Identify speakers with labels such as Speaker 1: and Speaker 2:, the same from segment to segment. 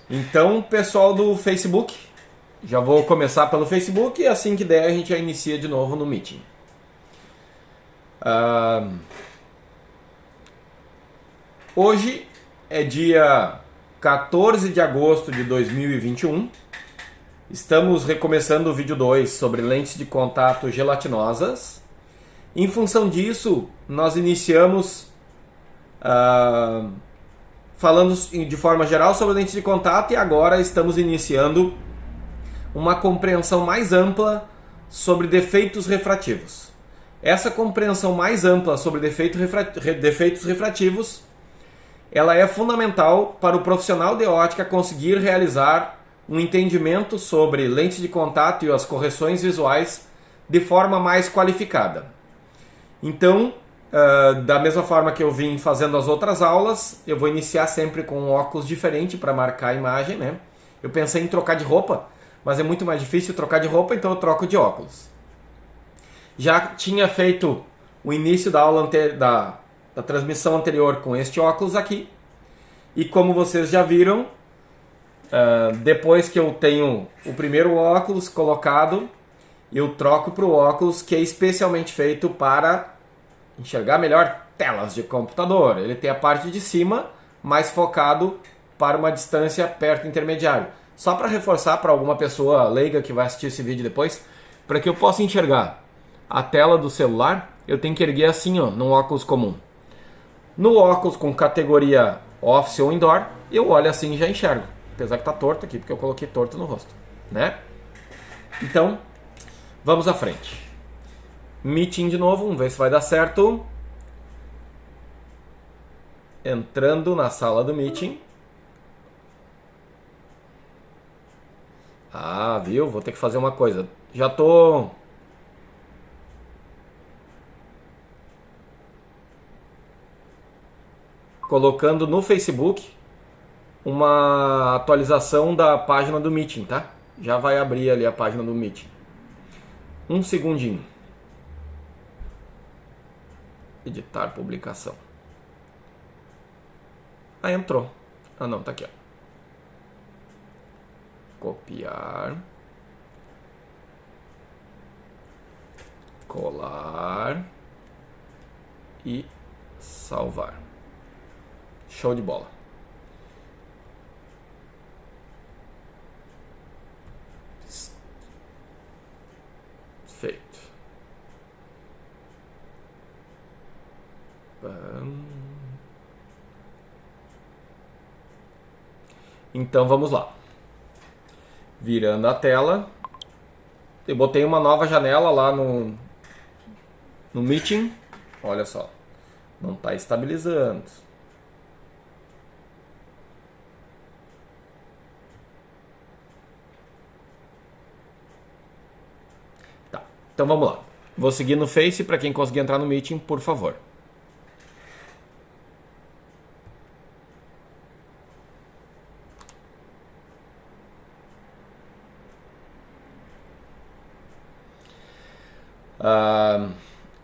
Speaker 1: Então, pessoal do Facebook, já vou começar pelo Facebook e assim que der a gente já inicia de novo no Meeting. Hoje é dia 14 de agosto de 2021. Estamos recomeçando o vídeo 2 sobre lentes de contato gelatinosas. Em função disso, nós iniciamos falando de forma geral sobre lentes de contato e agora estamos iniciando uma compreensão mais ampla sobre defeitos refrativos. Essa compreensão mais ampla sobre defeitos refrativos, ela é fundamental para o profissional de ótica conseguir realizar um entendimento sobre lentes de contato e as correções visuais de forma mais qualificada. Então, da mesma forma que eu vim fazendo as outras aulas, eu vou iniciar sempre com um óculos diferente para marcar a imagem, né? Eu pensei em trocar de roupa, mas é muito mais difícil trocar de roupa, então eu troco de óculos. Já tinha feito o início da aula da transmissão anterior com este óculos aqui. E como vocês já viram, depois que eu tenho o primeiro óculos colocado, eu troco para o óculos que é especialmente feito para enxergar melhor telas de computador. Ele tem a parte de cima mais focado para uma distância perto intermediário. Só para reforçar para alguma pessoa leiga que vai assistir esse vídeo depois, para que eu possa enxergar a tela do celular, eu tenho que erguer assim, ó, num óculos comum. No óculos com categoria Office ou Indoor, eu olho assim e já enxergo. Apesar que está torto aqui, porque eu coloquei torto no rosto, né? Então, vamos à frente. Meeting de novo, vamos ver se vai dar certo. Entrando na sala do Meeting. Viu? Vou ter que fazer uma coisa. Já tô colocando no Facebook uma atualização da página do Meeting, tá? Já vai abrir ali a página do Meeting. Um segundinho. Editar publicação. Entrou. Não, tá aqui, ó. Copiar. Colar. E salvar. Show de bola. Feito. Então vamos lá. Virando a tela. Eu botei uma nova janela lá no Meeting. Olha só. Não está estabilizando. Tá. Então vamos lá. Vou seguir no Face para quem conseguir entrar no Meeting, por favor.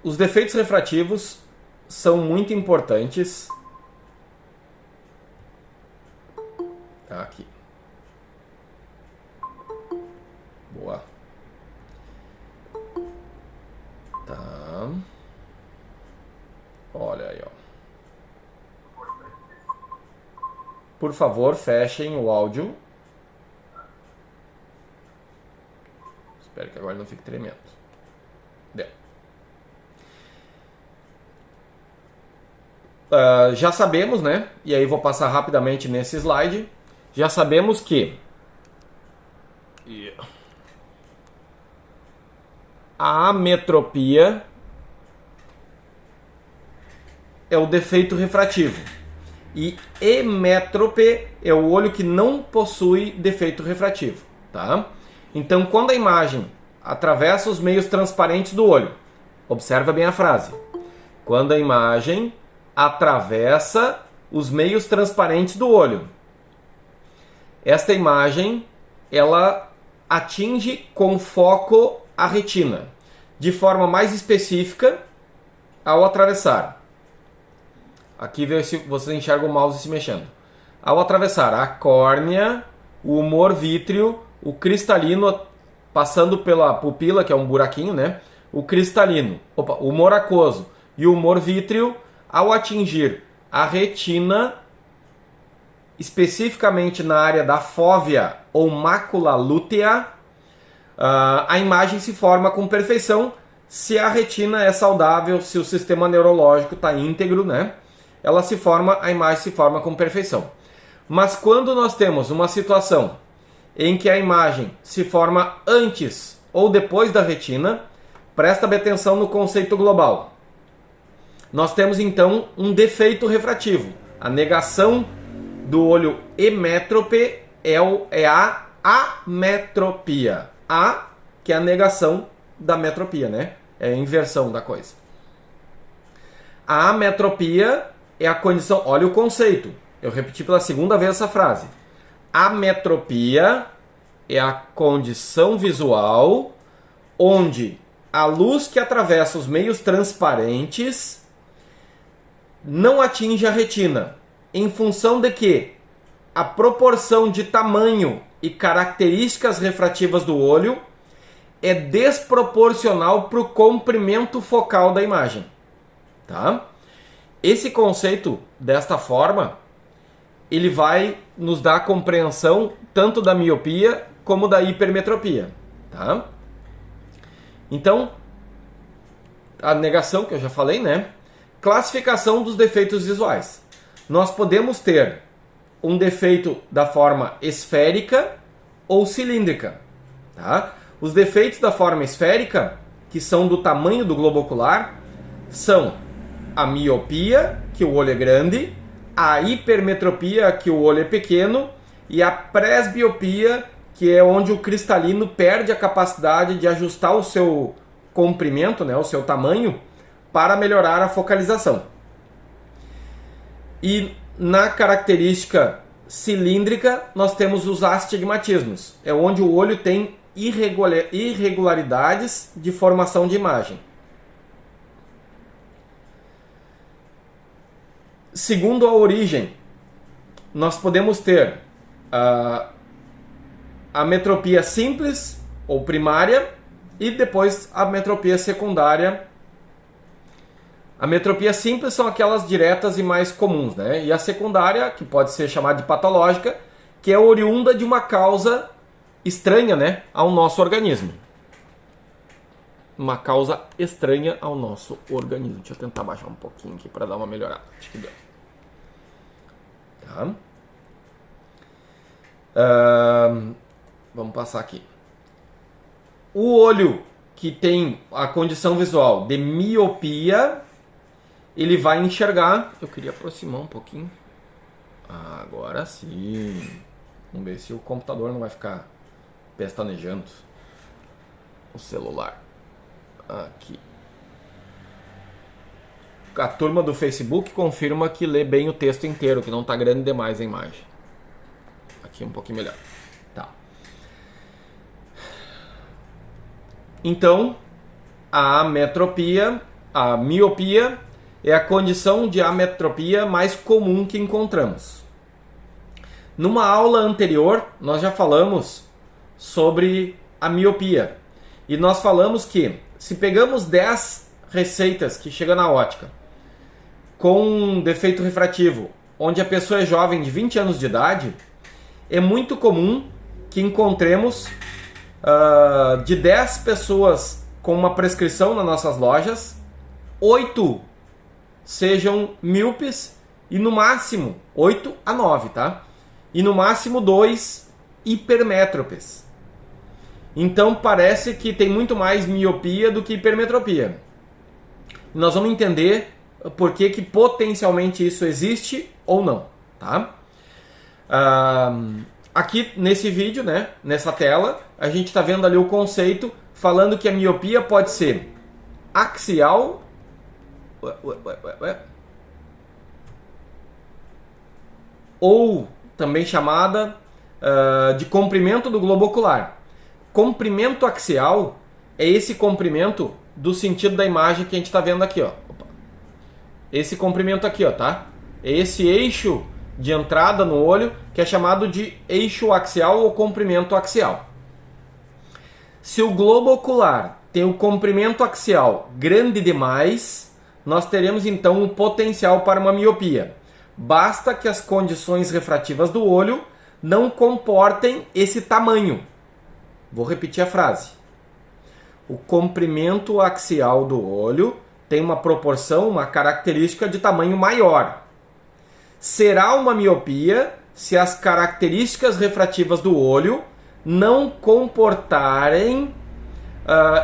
Speaker 1: Os defeitos refrativos são muito importantes. Aqui. Boa. Tá. Olha aí, ó. Por favor, fechem o áudio. Espero que agora não fique tremendo. Deu. Já sabemos, né? E aí vou passar rapidamente nesse slide. Já sabemos que a ametropia é o defeito refrativo e emétrope é o olho que não possui defeito refrativo, tá? Então, quando a imagem atravessa os meios transparentes do olho, observa bem a frase. Quando a imagem atravessa os meios transparentes do olho, esta imagem ela atinge com foco a retina, de forma mais específica ao atravessar. Aqui vocês enxergam o mouse se mexendo. Ao atravessar a córnea o humor vítreo, o cristalino, passando pela pupila, que é um buraquinho, né? O cristalino, o humor aquoso e o humor vítreo, ao atingir a retina, especificamente na área da fóvea ou mácula lútea, a imagem se forma com perfeição. Se a retina é saudável, se o sistema neurológico está íntegro, né? A imagem se forma com perfeição. Mas quando nós temos uma situação em que a imagem se forma antes ou depois da retina, presta bem atenção no conceito global. Nós temos então um defeito refrativo. A negação do olho hemétrope é a ametropia. A, que é a negação da metropia, né? É a inversão da coisa. A ametropia é a condição... Olha o conceito. Eu repeti pela segunda vez essa frase. Ametropia é a condição visual onde a luz que atravessa os meios transparentes não atinge a retina, em função de que a proporção de tamanho e características refrativas do olho é desproporcional para o comprimento focal da imagem. Tá? Esse conceito, desta forma, ele vai nos dar a compreensão tanto da miopia como da hipermetropia. Tá? Então, a negação que eu já falei, né? Classificação dos defeitos visuais. Nós podemos ter um defeito da forma esférica ou cilíndrica. Tá? Os defeitos da forma esférica, que são do tamanho do globo ocular, são a miopia, que o olho é grande, a hipermetropia, que o olho é pequeno, e a presbiopia, que é onde o cristalino perde a capacidade de ajustar o seu comprimento, né, o seu tamanho, para melhorar a focalização. E na característica cilíndrica, nós temos os astigmatismos. É onde o olho tem irregularidades de formação de imagem. Segundo a origem, nós podemos ter a metropia simples ou primária e depois a metropia secundária. A metropia simples são aquelas diretas e mais comuns, né? E a secundária, que pode ser chamada de patológica, que é oriunda de uma causa estranha, né, ao nosso organismo. Uma causa estranha ao nosso organismo. Deixa eu tentar baixar um pouquinho aqui para dar uma melhorada. Acho que deu. Tá. Vamos passar aqui. O olho que tem a condição visual de miopia, ele vai enxergar... Eu queria aproximar um pouquinho. Agora sim. Vamos ver se o computador não vai ficar pestanejando. O celular. Aqui. A turma do Facebook confirma que lê bem o texto inteiro, que não está grande demais a imagem. Aqui um pouquinho melhor. Tá. Então, a ametropia, a miopia, é a condição de ametropia mais comum que encontramos. Numa aula anterior, nós já falamos sobre a miopia. E nós falamos que, se pegamos 10 receitas que chegam na ótica com um defeito refrativo, onde a pessoa é jovem de 20 anos de idade, é muito comum que encontremos de 10 pessoas com uma prescrição nas nossas lojas, 8 sejam míopes e no máximo 8 a 9, tá? E no máximo 2 hipermétropes. Então parece que tem muito mais miopia do que hipermetropia. Nós vamos entender por que potencialmente isso existe ou não, tá? Aqui nesse vídeo, né, nessa tela, a gente está vendo ali o conceito falando que a miopia pode ser axial ou também chamada de comprimento do globo ocular. Comprimento axial é esse comprimento do sentido da imagem que a gente está vendo aqui, ó. Esse comprimento aqui, ó, tá? É esse eixo de entrada no olho, que é chamado de eixo axial ou comprimento axial. Se o globo ocular tem o comprimento axial grande demais, nós teremos então um potencial para uma miopia. Basta que as condições refrativas do olho não comportem esse tamanho. Vou repetir a frase. O comprimento axial do olho tem uma proporção, uma característica de tamanho maior. Será uma miopia se as características refrativas do olho não comportarem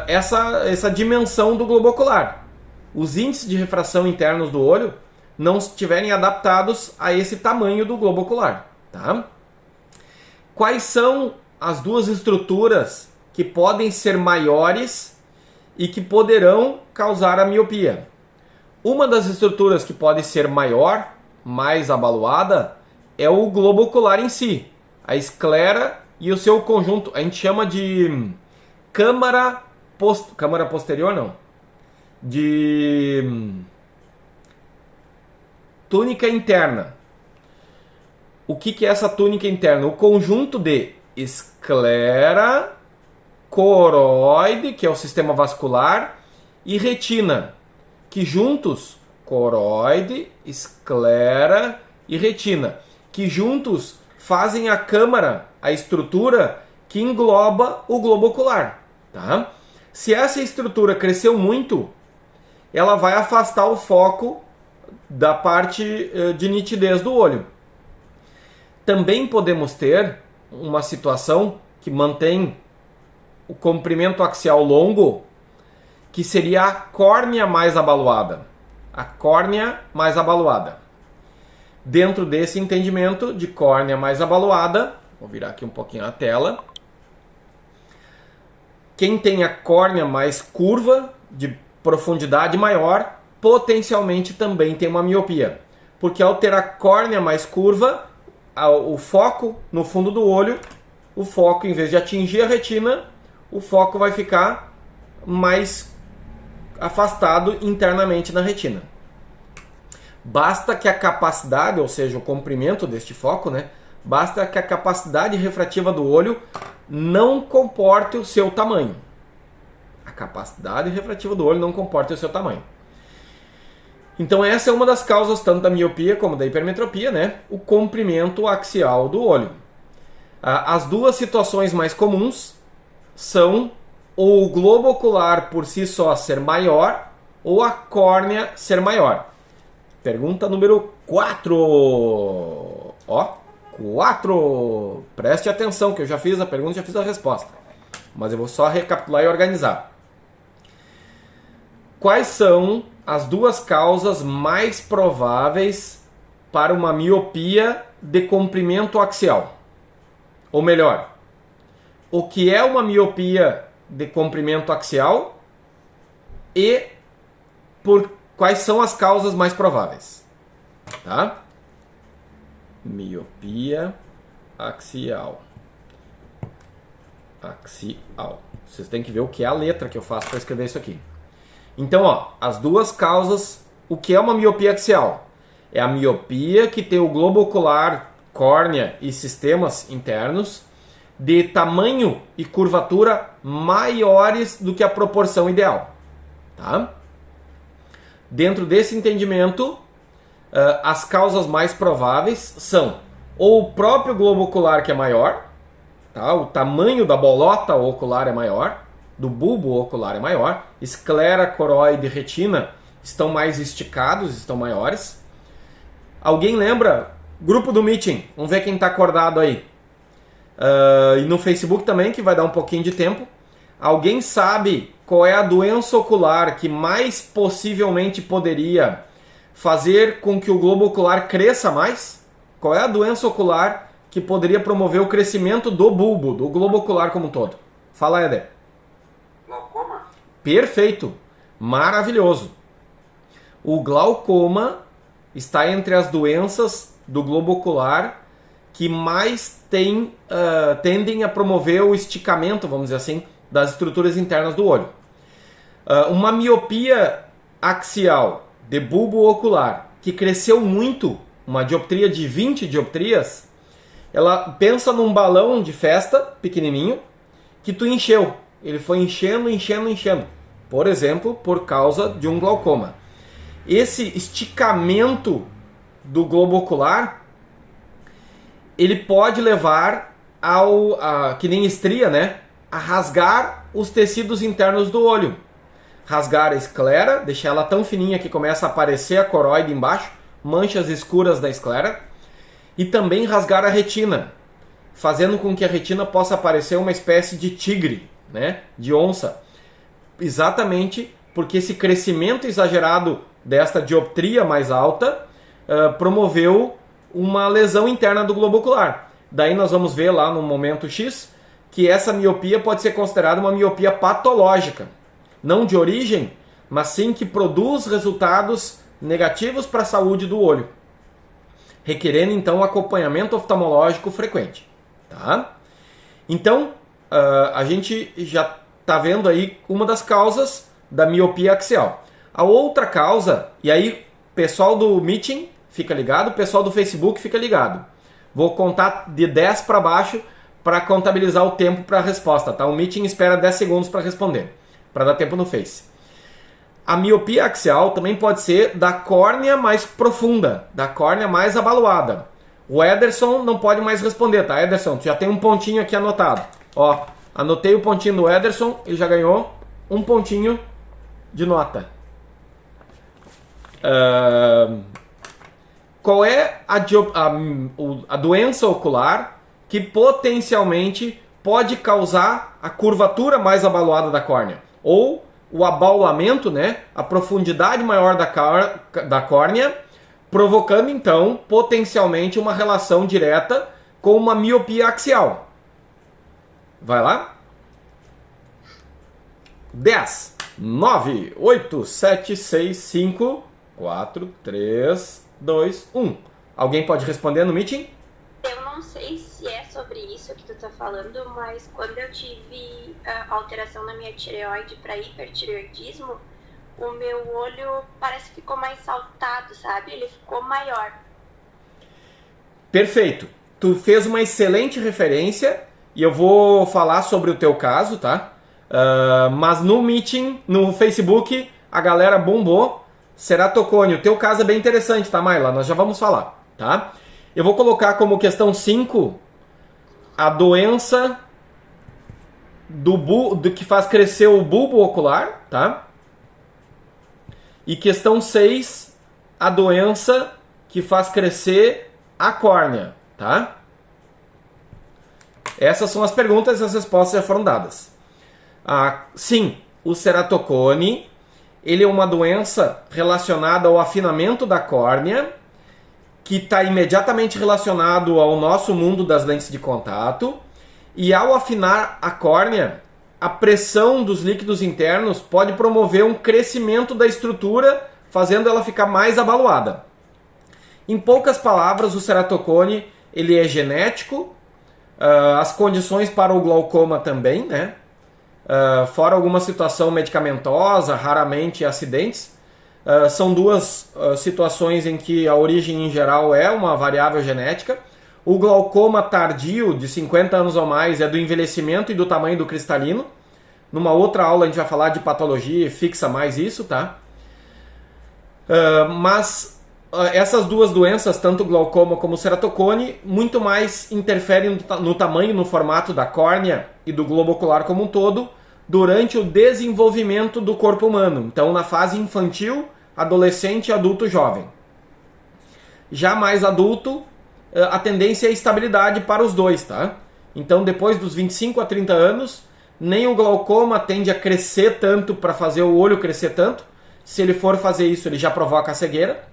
Speaker 1: essa dimensão do globo ocular. Os índices de refração internos do olho não estiverem adaptados a esse tamanho do globo ocular. Tá? Quais são as duas estruturas que podem ser maiores e que poderão causar a miopia? Uma das estruturas que pode ser maior, mais abaloada, é o globo ocular em si, a esclera e o seu conjunto. A gente chama de câmara posterior, não, de túnica interna. O que é essa túnica interna? O conjunto de esclera, coroide, que é o sistema vascular, e retina, que juntos, coroide, esclera e retina, que juntos fazem a câmara, a estrutura que engloba o globo ocular. Tá? Se essa estrutura cresceu muito, ela vai afastar o foco da parte de nitidez do olho. Também podemos ter uma situação que mantém o comprimento axial longo, que seria a córnea mais abaloada. A córnea mais abaloada. Dentro desse entendimento de córnea mais abaloada, vou virar aqui um pouquinho a tela. Quem tem a córnea mais curva, de profundidade maior, potencialmente também tem uma miopia. Porque ao ter a córnea mais curva, o foco no fundo do olho, o foco, em vez de atingir a retina, o foco vai ficar mais afastado internamente na retina. Basta que a capacidade, ou seja, o comprimento deste foco, basta que a capacidade refrativa do olho não comporte o seu tamanho. A capacidade refrativa do olho não comporta o seu tamanho. Então essa é uma das causas tanto da miopia como da hipermetropia, o comprimento axial do olho. As duas situações mais comuns são o globo ocular por si só ser maior ou a córnea ser maior. Pergunta número 4. Ó, 4. Preste atenção que eu já fiz a pergunta e já fiz a resposta. Mas eu vou só recapitular e organizar. Quais são as duas causas mais prováveis para uma miopia de comprimento axial? Ou melhor, o que é uma miopia de comprimento axial e quais são as causas mais prováveis? Tá? Miopia axial. Axial. Vocês têm que ver o que é a letra que eu faço para escrever isso aqui. Então, as duas causas. O que é uma miopia axial? É a miopia que tem o globo ocular, córnea e sistemas internos de tamanho e curvatura maiores do que a proporção ideal. Tá? Dentro desse entendimento, as causas mais prováveis são ou o próprio globo ocular que é maior, tá? O tamanho da bolota ocular é maior, do bulbo ocular é maior, esclera, coroide e retina estão mais esticados, estão maiores. Alguém lembra? Grupo do Meeting, vamos ver quem está acordado aí. E no Facebook também, que vai dar um pouquinho de tempo. Alguém sabe qual é a doença ocular que mais possivelmente poderia fazer com que o globo ocular cresça mais? Qual é a doença ocular que poderia promover o crescimento do bulbo, do globo ocular como um todo? Fala, Éder.
Speaker 2: Glaucoma?
Speaker 1: Perfeito. Maravilhoso. O glaucoma está entre as doenças do globo ocular que mais tendem a promover o esticamento, vamos dizer assim, das estruturas internas do olho. Uma miopia axial de bulbo ocular que cresceu muito, uma dioptria de 20 dioptrias, ela pensa num balão de festa pequenininho que tu encheu. Ele foi enchendo, enchendo, enchendo. Por exemplo, por causa de um glaucoma. Esse esticamento do globo ocular, ele pode levar que nem estria, né? A rasgar os tecidos internos do olho. Rasgar a esclera, deixar ela tão fininha que começa a aparecer a coroide embaixo, manchas escuras da esclera. E também rasgar a retina, fazendo com que a retina possa parecer uma espécie de tigre, né? De onça. Exatamente porque esse crescimento exagerado desta dioptria mais alta promoveu uma lesão interna do globo ocular. Daí nós vamos ver lá no momento X que essa miopia pode ser considerada uma miopia patológica. Não de origem, mas sim que produz resultados negativos para a saúde do olho, requerendo então acompanhamento oftalmológico frequente. Tá? Então, a gente já está vendo aí uma das causas da miopia axial. A outra causa, e aí pessoal do Meeting fica ligado, pessoal do Facebook fica ligado. Vou contar de 10 para baixo para contabilizar o tempo para a resposta. Tá? O Meeting espera 10 segundos para responder, para dar tempo no Face. A miopia axial também pode ser da córnea mais profunda, da córnea mais abaloada. O Ederson não pode mais responder, tá, Ederson? Tu já tem um pontinho aqui anotado. Ó, anotei o pontinho do Ederson, ele já ganhou um pontinho de nota. Qual é a doença ocular que potencialmente pode causar a curvatura mais abaloada da córnea? Ou o abaulamento, né? A profundidade maior da córnea, provocando então potencialmente uma relação direta com uma miopia axial. Vai lá? 10, 9, 8, 7, 6, 5, 4, 3, 2, 1. Alguém pode responder no Meeting?
Speaker 3: Eu não sei se é sobre isso que tu tá falando, mas quando eu tive a alteração na minha tireoide para hipertireoidismo, o meu olho parece que ficou mais saltado, sabe? Ele ficou maior.
Speaker 1: Perfeito. Tu fez uma excelente referência e eu vou falar sobre o teu caso, tá? Mas no Meeting, no Facebook, a galera bombou. Ceratocone, o teu caso é bem interessante, tá, Maila? Nós já vamos falar, tá? Eu vou colocar como questão 5 a doença do que faz crescer o bulbo ocular, tá? E questão 6, a doença que faz crescer a córnea, tá? Essas são as perguntas e as respostas já foram dadas. Sim, o ceratocone, ele é uma doença relacionada ao afinamento da córnea, que está imediatamente relacionado ao nosso mundo das lentes de contato. E ao afinar a córnea, a pressão dos líquidos internos pode promover um crescimento da estrutura, fazendo ela ficar mais abaloada. Em poucas palavras, o ceratocone ele é genético, as condições para o glaucoma também, né? Fora alguma situação medicamentosa, raramente acidentes. São duas situações em que a origem em geral é uma variável genética. O glaucoma tardio, de 50 anos ou mais, é do envelhecimento e do tamanho do cristalino. Numa outra aula a gente vai falar de patologia e fixa mais isso, tá? Mas essas duas doenças, tanto o glaucoma como o ceratocone, muito mais interferem no tamanho e no formato da córnea e do globo ocular como um todo durante o desenvolvimento do corpo humano. Então, na fase infantil, adolescente, adulto, jovem. Já mais adulto, a tendência é a estabilidade para os dois, tá? Então, depois dos 25 a 30 anos, nem o glaucoma tende a crescer tanto para fazer o olho crescer tanto. Se ele for fazer isso, ele já provoca a cegueira.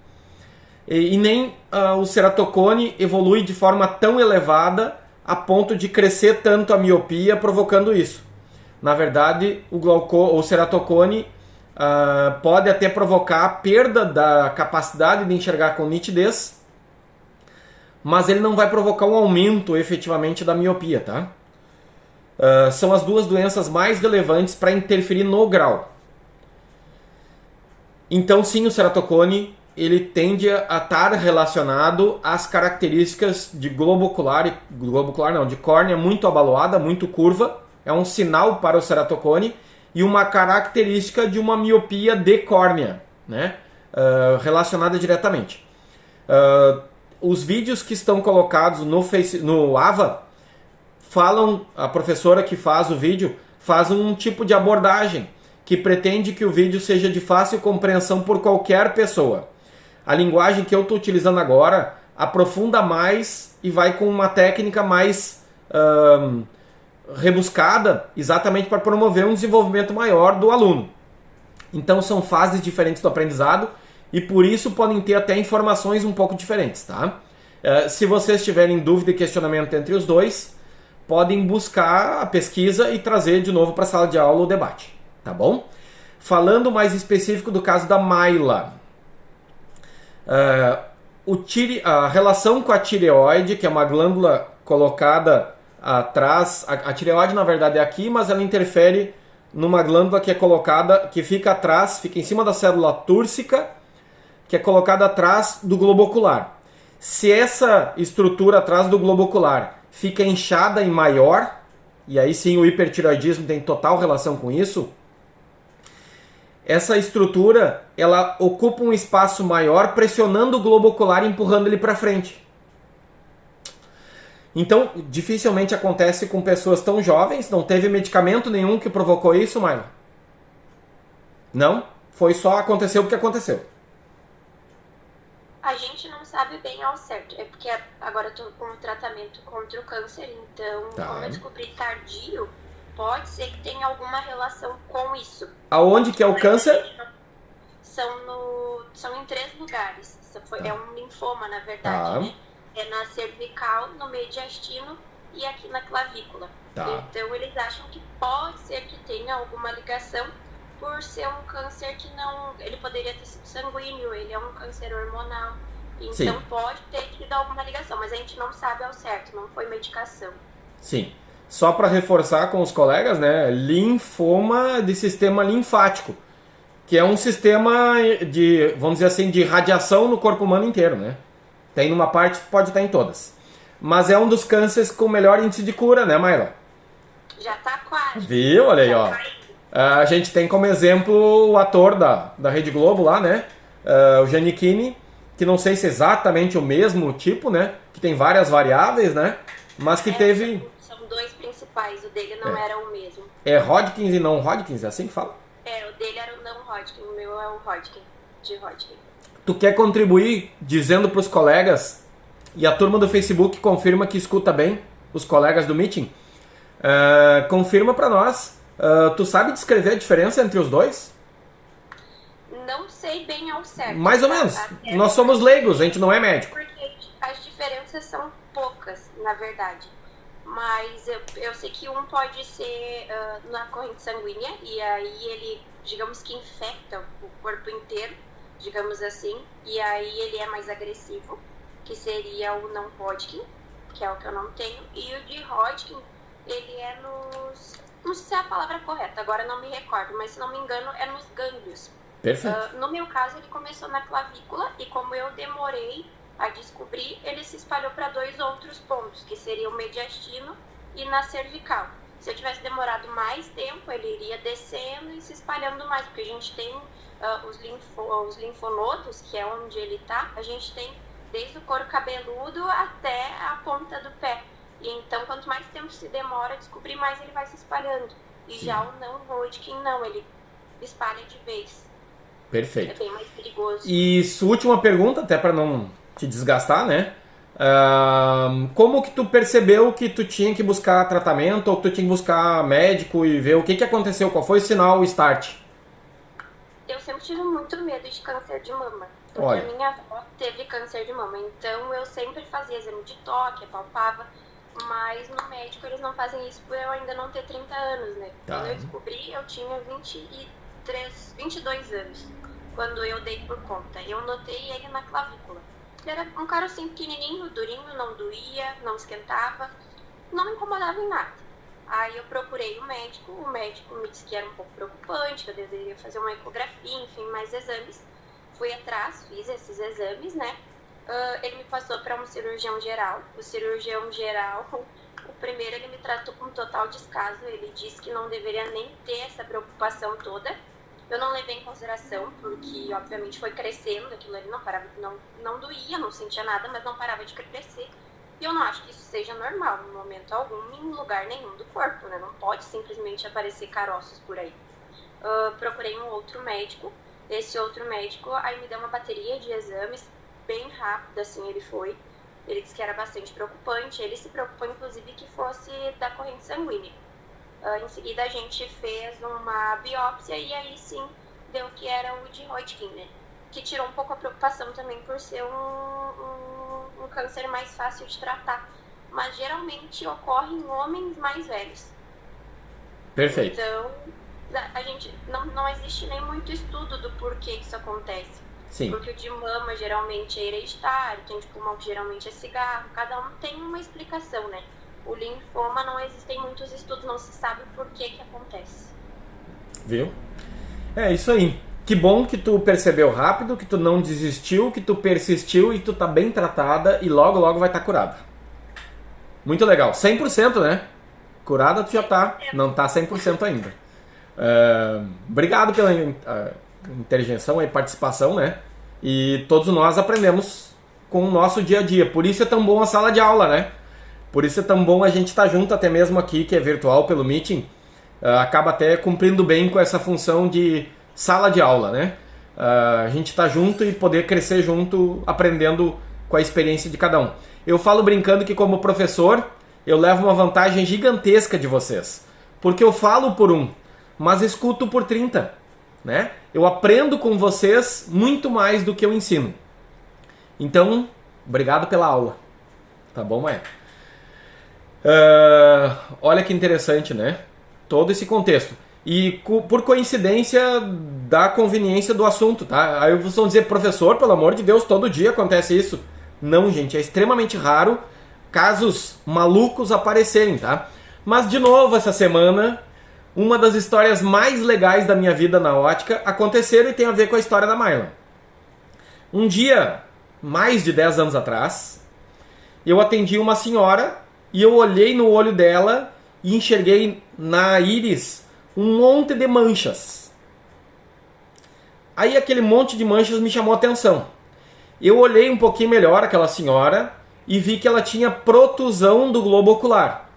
Speaker 1: E nem o ceratocone evolui de forma tão elevada a ponto de crescer tanto a miopia, provocando isso. Na verdade, o ceratocone pode até provocar a perda da capacidade de enxergar com nitidez, mas ele não vai provocar um aumento efetivamente da miopia, tá? São as duas doenças mais relevantes para interferir no grau. Então sim, o ceratocone ele tende a estar relacionado às características de globo ocular, de córnea muito abaloada, muito curva, é um sinal para o ceratocone, e uma característica de uma miopia de córnea, né? Relacionada diretamente. Os vídeos que estão colocados no AVA falam, a professora que faz o vídeo faz um tipo de abordagem que pretende que o vídeo seja de fácil compreensão por qualquer pessoa. A linguagem que eu estou utilizando agora aprofunda mais e vai com uma técnica mais rebuscada, exatamente para promover um desenvolvimento maior do aluno. Então são fases diferentes do aprendizado e por isso podem ter até informações um pouco diferentes, tá? Se vocês tiverem dúvida e questionamento entre os dois, podem buscar a pesquisa e trazer de novo para a sala de aula o debate, tá bom? Falando mais específico do caso da Mayla, a relação com a tireoide, que é uma glândula colocada atrás, a tireoide na verdade é aqui, mas ela interfere numa glândula que é colocada, que fica atrás, fica em cima da célula túrcica, que é colocada atrás do globo ocular. Se essa estrutura atrás do globo ocular fica inchada e maior, e aí sim o hipertireoidismo tem total relação com isso, essa estrutura ela ocupa um espaço maior, pressionando o globo ocular e empurrando ele para frente. Então, dificilmente acontece com pessoas tão jovens. Não teve medicamento nenhum que provocou isso, Mayla? Não? Foi só aconteceu porque aconteceu.
Speaker 3: A gente não sabe bem ao certo. É porque agora eu tô com um tratamento contra o câncer, então, como eu descobri tardio, pode ser que tenha alguma relação com isso.
Speaker 1: Aonde que é o câncer?
Speaker 3: São em 3 lugares. É um linfoma, na verdade, né? É na cervical, no mediastino e aqui na clavícula. Então eles acham que pode ser que tenha alguma ligação por ser um câncer que não... Ele poderia ter sido sanguíneo, ele é um câncer hormonal. Então pode ter tido alguma ligação, mas a gente não sabe ao certo, não foi medicação.
Speaker 1: Sim. Só para reforçar com os colegas, né? Linfoma de sistema linfático, que é um sistema de, vamos dizer assim, de radiação no corpo humano inteiro, né? Tem numa parte, pode estar em todas. Mas é um dos cânceres com melhor índice de cura, né, Mayla?
Speaker 3: Já tá quase.
Speaker 1: Viu? Olha aí, ó. A gente tem como exemplo o ator da Rede Globo lá, né? O Giannichini, que não sei se é exatamente o mesmo tipo, né? Que tem várias variáveis, né? Mas que teve...
Speaker 3: São 2 principais, o dele não era o mesmo.
Speaker 1: É Hodgkin e não Hodgkin, é assim que fala?
Speaker 3: O dele era o não Hodgkin, o meu é o Hodgkin, de Hodgkin.
Speaker 1: Tu quer contribuir dizendo para os colegas, e a turma do Facebook confirma que escuta bem os colegas do meeting, confirma para nós, tu sabe descrever a diferença entre os dois?
Speaker 3: Não sei bem ao certo.
Speaker 1: Mais ou menos. Nós somos leigos, a gente não é médico.
Speaker 3: Porque as diferenças são poucas, na verdade. Mas eu sei que um pode ser na corrente sanguínea, e aí ele, digamos que infecta o corpo inteiro, digamos assim, e aí ele é mais agressivo, que seria o não Hodgkin, que é o que eu não tenho, e o de Hodgkin, ele é não sei se é a palavra correta, agora não me recordo, mas se não me engano é nos gânglios.
Speaker 1: Perfeito.
Speaker 3: No meu caso ele começou na clavícula, e como eu demorei a descobrir, ele se espalhou para 2 outros pontos, que seria o mediastino e na cervical. Se eu tivesse demorado mais tempo, ele iria descendo e se espalhando mais, porque a gente tem os linfonodos, que é onde ele está, a gente tem desde o couro cabeludo até a ponta do pé. E então, quanto mais tempo se demora a descobrir, mais ele vai se espalhando. E já o não Hodgkin, não, ele espalha de vez.
Speaker 1: Perfeito.
Speaker 3: É bem mais perigoso.
Speaker 1: E última pergunta, até para não te desgastar, né? Como que tu percebeu que tu tinha que buscar tratamento ou que tu tinha que buscar médico e ver o que aconteceu? Qual foi o sinal, o start?
Speaker 3: Eu sempre tive muito medo de câncer de mama. Porque
Speaker 1: Olha.
Speaker 3: a minha avó teve câncer de mama. Então eu sempre fazia exame de toque, apalpava. Mas no médico eles não fazem isso por eu ainda não ter 30 anos, né?
Speaker 1: Tá.
Speaker 3: Quando eu descobri, eu tinha 22 anos. Quando eu dei por conta. Eu notei ele na clavícula. Ele era um cara assim pequenininho, durinho, não doía, não esquentava. Não me incomodava em nada. Aí eu procurei o médico me disse que era um pouco preocupante, que eu deveria fazer uma ecografia, enfim, mais exames. fui atrás, fiz esses exames, né? Ele me passou para um cirurgião geral. O cirurgião geral, o primeiro, ele me tratou com total descaso. Ele disse que não deveria nem ter essa preocupação toda. Eu não levei em consideração, porque obviamente foi crescendo, aquilo ali não parava, não doía, não sentia nada, mas não parava de crescer. E eu não acho que isso seja normal, no momento algum, em lugar nenhum do corpo, né? Não pode simplesmente aparecer caroços por aí. Procurei um outro médico. Esse outro médico aí me deu uma bateria de exames, bem rápido, assim, ele foi. Ele disse que era bastante preocupante. Ele se preocupou, inclusive, que fosse da corrente sanguínea. Em seguida, a gente fez uma biópsia e aí sim deu que era o de Hodgkin, né? Que tirou um pouco a preocupação também por ser um câncer mais fácil de tratar. Mas geralmente ocorre em homens mais velhos.
Speaker 1: Perfeito.
Speaker 3: Então, a gente não existe nem muito estudo do porquê isso acontece.
Speaker 1: Sim.
Speaker 3: Porque o de mama geralmente é hereditário, tem de pulmão que geralmente é cigarro, cada um tem uma explicação, né? O linfoma não existem muitos estudos, não se sabe por que acontece.
Speaker 1: Viu? É isso aí. Que bom que tu percebeu rápido, que tu não desistiu, que tu persistiu e tu tá bem tratada e logo logo vai estar curada. Muito legal. 100%, né? Curada tu já tá, não tá 100% ainda. Obrigado pela interjeição e participação, né? E todos nós aprendemos com o nosso dia a dia. Por isso é tão bom a sala de aula, né? Por isso é tão bom a gente estar junto, até mesmo aqui, que é virtual pelo Meeting. Acaba até cumprindo bem com essa função de sala de aula, né? A gente tá junto e poder crescer junto, aprendendo com a experiência de cada um. Eu falo brincando que como professor, eu levo uma vantagem gigantesca de vocês. Porque eu falo por um, mas escuto por 30, né? Eu aprendo com vocês muito mais do que eu ensino. Então, obrigado pela aula. Tá bom, Maia? Olha que interessante, né? Todo esse contexto. E por coincidência da conveniência do assunto, tá? Aí vocês vão dizer, professor, pelo amor de Deus, todo dia acontece isso. Não, gente, é extremamente raro casos malucos aparecerem, tá? Mas, de novo, essa semana, uma das histórias mais legais da minha vida na ótica aconteceram e tem a ver com a história da Mayla. Um dia, mais de 10 anos atrás, eu atendi uma senhora e eu olhei no olho dela e enxerguei na íris um monte de manchas. Aí aquele monte de manchas me chamou a atenção. Eu olhei um pouquinho melhor aquela senhora e vi que ela tinha protusão do globo ocular,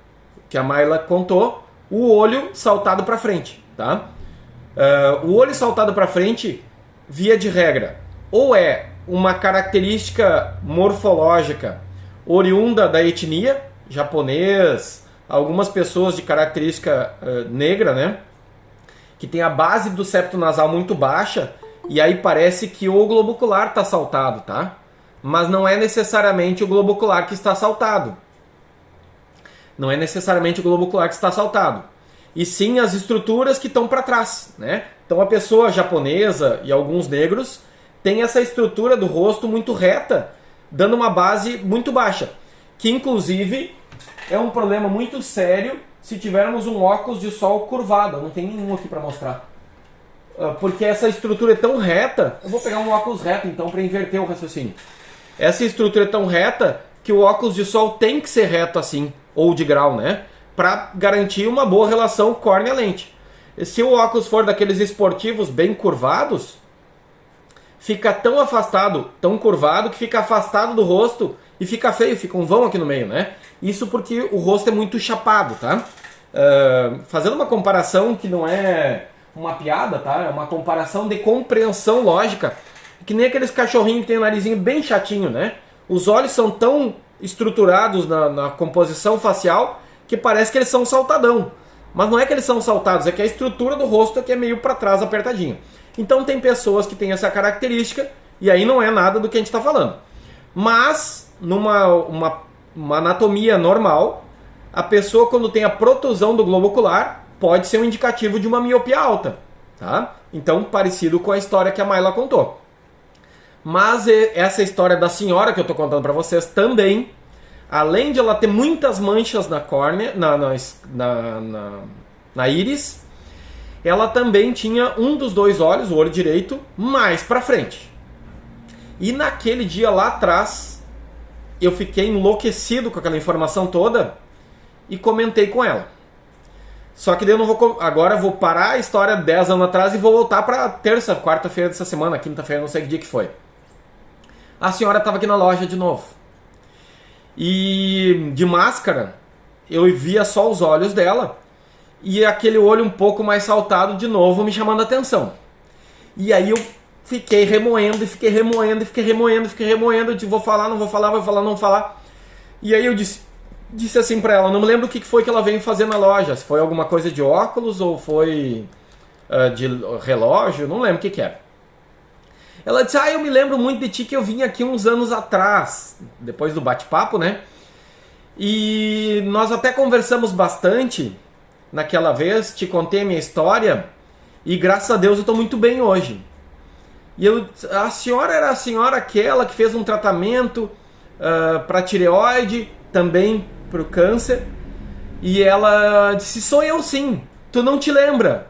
Speaker 1: que a Mayla contou, o olho saltado para frente, tá? O olho saltado para frente, via de regra, ou é uma característica morfológica oriunda da etnia, japonês, algumas pessoas de característica negra, né? Que tem a base do septo nasal muito baixa, e aí parece que o globo ocular está saltado, tá? Mas não é necessariamente o globo ocular que está saltado. Não é necessariamente o globo ocular que está saltado. E sim as estruturas que estão para trás, né? Então a pessoa japonesa e alguns negros têm essa estrutura do rosto muito reta, dando uma base muito baixa. Que inclusive é um problema muito sério se tivermos um óculos de sol curvado. Eu não tenho nenhum aqui para mostrar. Porque essa estrutura é tão reta. Eu vou pegar um óculos reto então para inverter o raciocínio. Essa estrutura é tão reta que o óculos de sol tem que ser reto assim, ou de grau, né? Para garantir uma boa relação córnea-lente. Se o óculos for daqueles esportivos bem curvados, fica tão afastado, tão curvado, que fica afastado do rosto e fica feio, fica um vão aqui no meio, né? Isso porque o rosto é muito chapado, tá? Fazendo uma comparação que não é uma piada, tá? É uma comparação de compreensão lógica. Que nem aqueles cachorrinhos que tem o narizinho bem chatinho, né? Os olhos são tão estruturados na composição facial que parece que eles são saltadão. Mas não é que eles são saltados, é que a estrutura do rosto é que é meio para trás apertadinho. Então tem pessoas que têm essa característica e aí não é nada do que a gente está falando. Mas, numa anatomia normal, a pessoa quando tem a protusão do globo ocular pode ser um indicativo de uma miopia alta, tá? Então, parecido com a história que a Mayla contou. Mas essa história da senhora que eu estou contando para vocês também, além de ela ter muitas manchas na córnea, na íris, ela também tinha um dos dois olhos, o olho direito, mais para frente. E naquele dia lá atrás, eu fiquei enlouquecido com aquela informação toda e comentei com ela. Só que daí eu não vou... Agora eu vou parar a história 10 anos atrás e vou voltar para terça, quarta-feira dessa semana, quinta-feira, não sei que dia que foi. A senhora estava aqui na loja de novo. E de máscara, eu via só os olhos dela e aquele olho um pouco mais saltado de novo me chamando a atenção. E aí eu fiquei remoendo, eu disse, vou falar, não vou falar, vou falar, não vou falar. E aí eu disse assim pra ela, não me lembro o que foi que ela veio fazer na loja, se foi alguma coisa de óculos ou foi de relógio, não lembro o que era. Ela disse, eu me lembro muito de ti que eu vim aqui uns anos atrás, depois do bate-papo, né? E nós até conversamos bastante naquela vez, te contei a minha história e graças a Deus eu estou muito bem hoje. E a senhora era a senhora aquela que fez um tratamento para tireoide, também para o câncer, e ela disse, sou eu sim, tu não te lembra?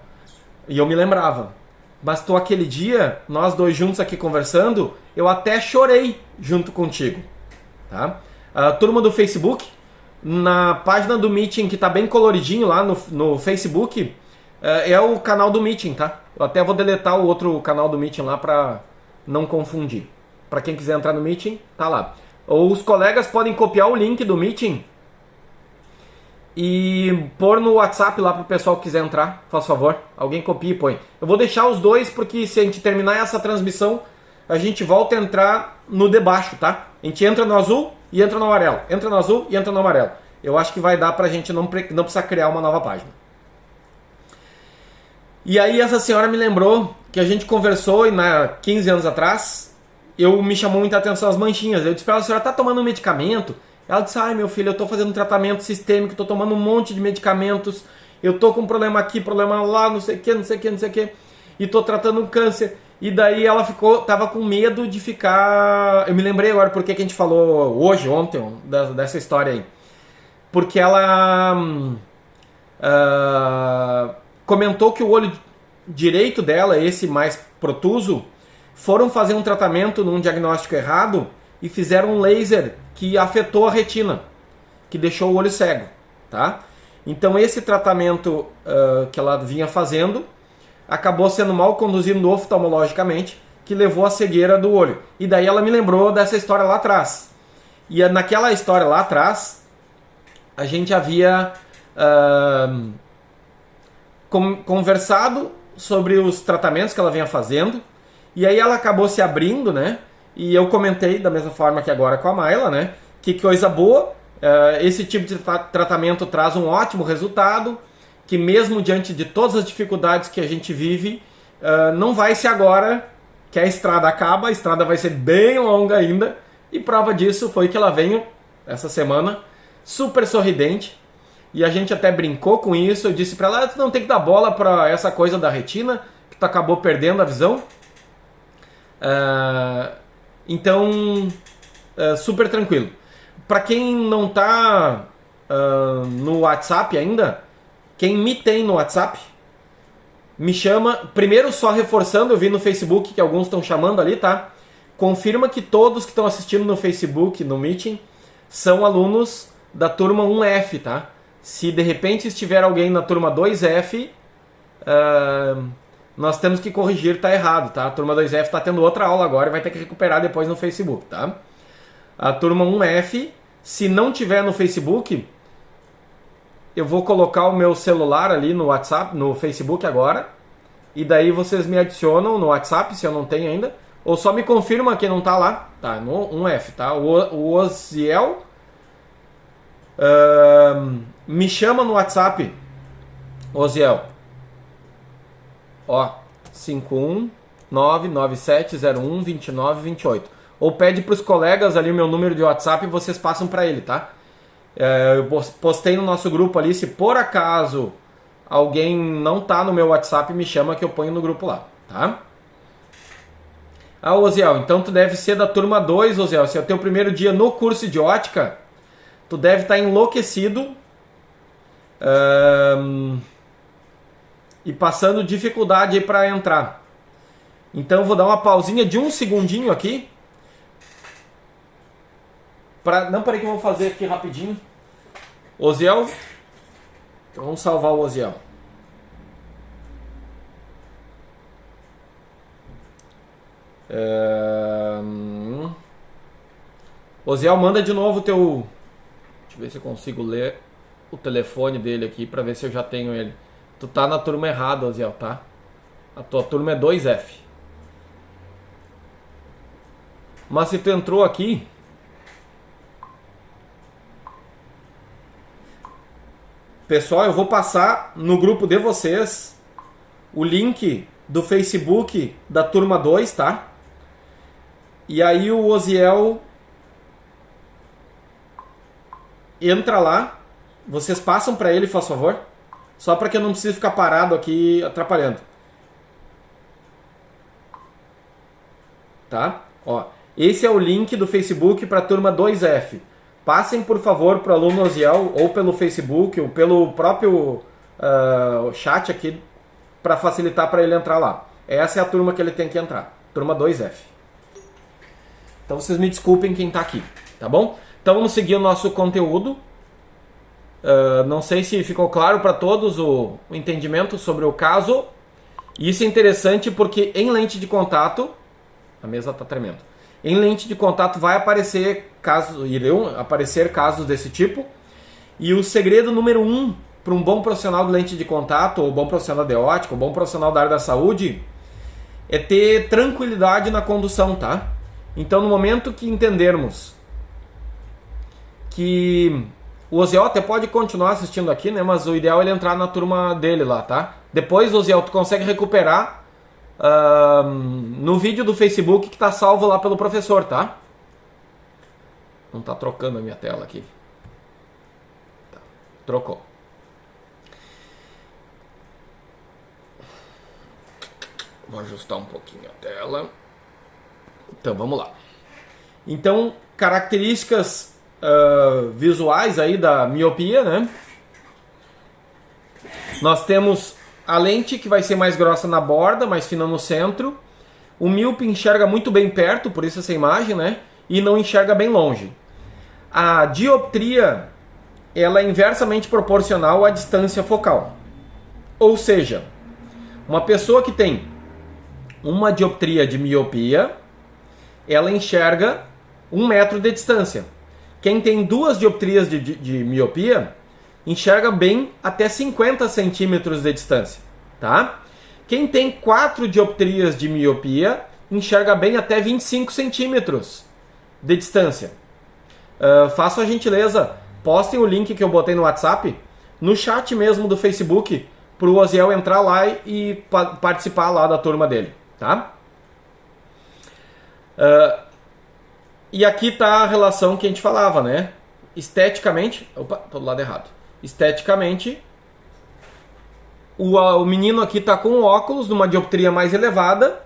Speaker 1: E eu me lembrava. Mas aquele dia, nós dois juntos aqui conversando, eu até chorei junto contigo. Tá? A turma do Facebook, na página do Meeting, que está bem coloridinho lá no Facebook, é o canal do Meeting, tá? Eu até vou deletar o outro canal do Meeting lá para não confundir. Para quem quiser entrar no Meeting, tá lá. Ou os colegas podem copiar o link do Meeting e pôr no WhatsApp lá pro pessoal que quiser entrar, faz favor. Alguém copia e põe. Eu vou deixar os dois porque se a gente terminar essa transmissão, a gente volta a entrar no de baixo, tá? A gente entra no azul e entra no amarelo. Entra no azul e entra no amarelo. Eu acho que vai dar pra gente não precisar criar uma nova página. E aí essa senhora me lembrou que a gente conversou e 15 anos atrás, me chamou muita atenção as manchinhas. Eu disse pra ela, a senhora tá tomando um medicamento? Ela disse, meu filho, eu tô fazendo um tratamento sistêmico, tô tomando um monte de medicamentos, eu tô com um problema aqui, problema lá, não sei o que, não sei o que, não sei o que, e tô tratando um câncer. E daí ela tava com medo de ficar... Eu me lembrei agora porque que a gente falou ontem, dessa história aí. Porque ela comentou que o olho direito dela, esse mais protuso, foram fazer um tratamento num diagnóstico errado e fizeram um laser que afetou a retina, que deixou o olho cego, tá? Então esse tratamento que ela vinha fazendo acabou sendo mal conduzido oftalmologicamente, que levou à cegueira do olho. E daí ela me lembrou dessa história lá atrás. E naquela história lá atrás, a gente havia conversado sobre os tratamentos que ela vinha fazendo, e aí ela acabou se abrindo, né? E eu comentei da mesma forma que agora com a Mayla, né? Que coisa boa, esse tipo de tratamento traz um ótimo resultado, que mesmo diante de todas as dificuldades que a gente vive, não vai ser agora que a estrada acaba, a estrada vai ser bem longa ainda, e prova disso foi que ela veio essa semana super sorridente, e a gente até brincou com isso. Eu disse pra ela, tu não tem que dar bola pra essa coisa da retina, que tu acabou perdendo a visão. Então, super tranquilo. Para quem não tá no WhatsApp ainda, quem me tem no WhatsApp, me chama. Primeiro, só reforçando, eu vi no Facebook que alguns estão chamando ali, tá? Confirma que todos que estão assistindo no Facebook, no Meeting, são alunos da turma 1F, tá? Se de repente estiver alguém na turma 2F, nós temos que corrigir, tá errado, tá? A turma 2F está tendo outra aula agora e vai ter que recuperar depois no Facebook, tá? A turma 1F, se não tiver no Facebook, eu vou colocar o meu celular ali no WhatsApp, no Facebook agora, e daí vocês me adicionam no WhatsApp, se eu não tenho ainda, ou só me confirma que não tá lá, tá? No 1F, tá? O Oziel me chama no WhatsApp, Oziel. Ó, 51997012928. Ou pede para os colegas ali o meu número de WhatsApp e vocês passam para ele, tá? Eu postei no nosso grupo ali, se por acaso alguém não tá no meu WhatsApp, me chama que eu ponho no grupo lá, tá? Oziel, então tu deve ser da turma 2, Oziel. Se é o teu primeiro dia no curso de ótica, tu deve estar enlouquecido e passando dificuldade aí para entrar. Então eu vou dar uma pausinha de um segundinho aqui Não, peraí que eu vou fazer aqui rapidinho. Oziel. Então vamos salvar o Oziel. Oziel, manda de novo o teu... Deixa eu ver se eu consigo ler o telefone dele aqui pra ver se eu já tenho ele. Tu tá na turma errada, Oziel, tá? A tua turma é 2F. Mas se tu entrou aqui... Pessoal, eu vou passar no grupo de vocês o link do Facebook da turma 2, tá? E aí o Oziel entra lá, vocês passam para ele, faz favor, só para que eu não precise ficar parado aqui atrapalhando. Tá? Ó, esse é o link do Facebook para a turma 2F. Passem, por favor, para o aluno Oziel, ou pelo Facebook, ou pelo próprio chat aqui, para facilitar para ele entrar lá. Essa é a turma que ele tem que entrar, turma 2F. Então vocês me desculpem quem está aqui, tá bom? Então vamos seguir o nosso conteúdo. Não sei se ficou claro para todos o entendimento sobre o caso. Isso é interessante porque em lente de contato... A mesa está tremendo. Em lente de contato irão aparecer casos desse tipo. E o segredo número 1 para um bom profissional de lente de contato, ou bom profissional de ótica, ou bom profissional da área da saúde, é ter tranquilidade na condução, tá? Então, no momento que entendermos que o Oziel até pode continuar assistindo aqui, né? Mas o ideal é ele entrar na turma dele lá, tá? Depois, Oziel, tu consegue recuperar no vídeo do Facebook que tá salvo lá pelo professor, tá? Não tá trocando a minha tela aqui. Tá. Trocou. Vou ajustar um pouquinho a tela. Então, vamos lá. Então, características visuais aí da miopia, né? Nós temos a lente que vai ser mais grossa na borda, mais fina no centro. O míope enxerga muito bem perto, por isso essa imagem, né? E não enxerga bem longe. A dioptria, ela é inversamente proporcional à distância focal. Ou seja, uma pessoa que tem uma dioptria de miopia, ela enxerga 1 metro de distância. Quem tem 2 dioptrias de miopia, enxerga bem até 50 centímetros de distância, tá? Quem tem 4 dioptrias de miopia, enxerga bem até 25 centímetros de distância. Façam a gentileza, postem o link que eu botei no WhatsApp, no chat mesmo do Facebook, para o Oziel entrar lá e participar lá da turma dele, tá? E aqui está a relação que a gente falava, né? Esteticamente... Opa, tô do lado errado. Esteticamente, o menino aqui está com óculos numa dioptria mais elevada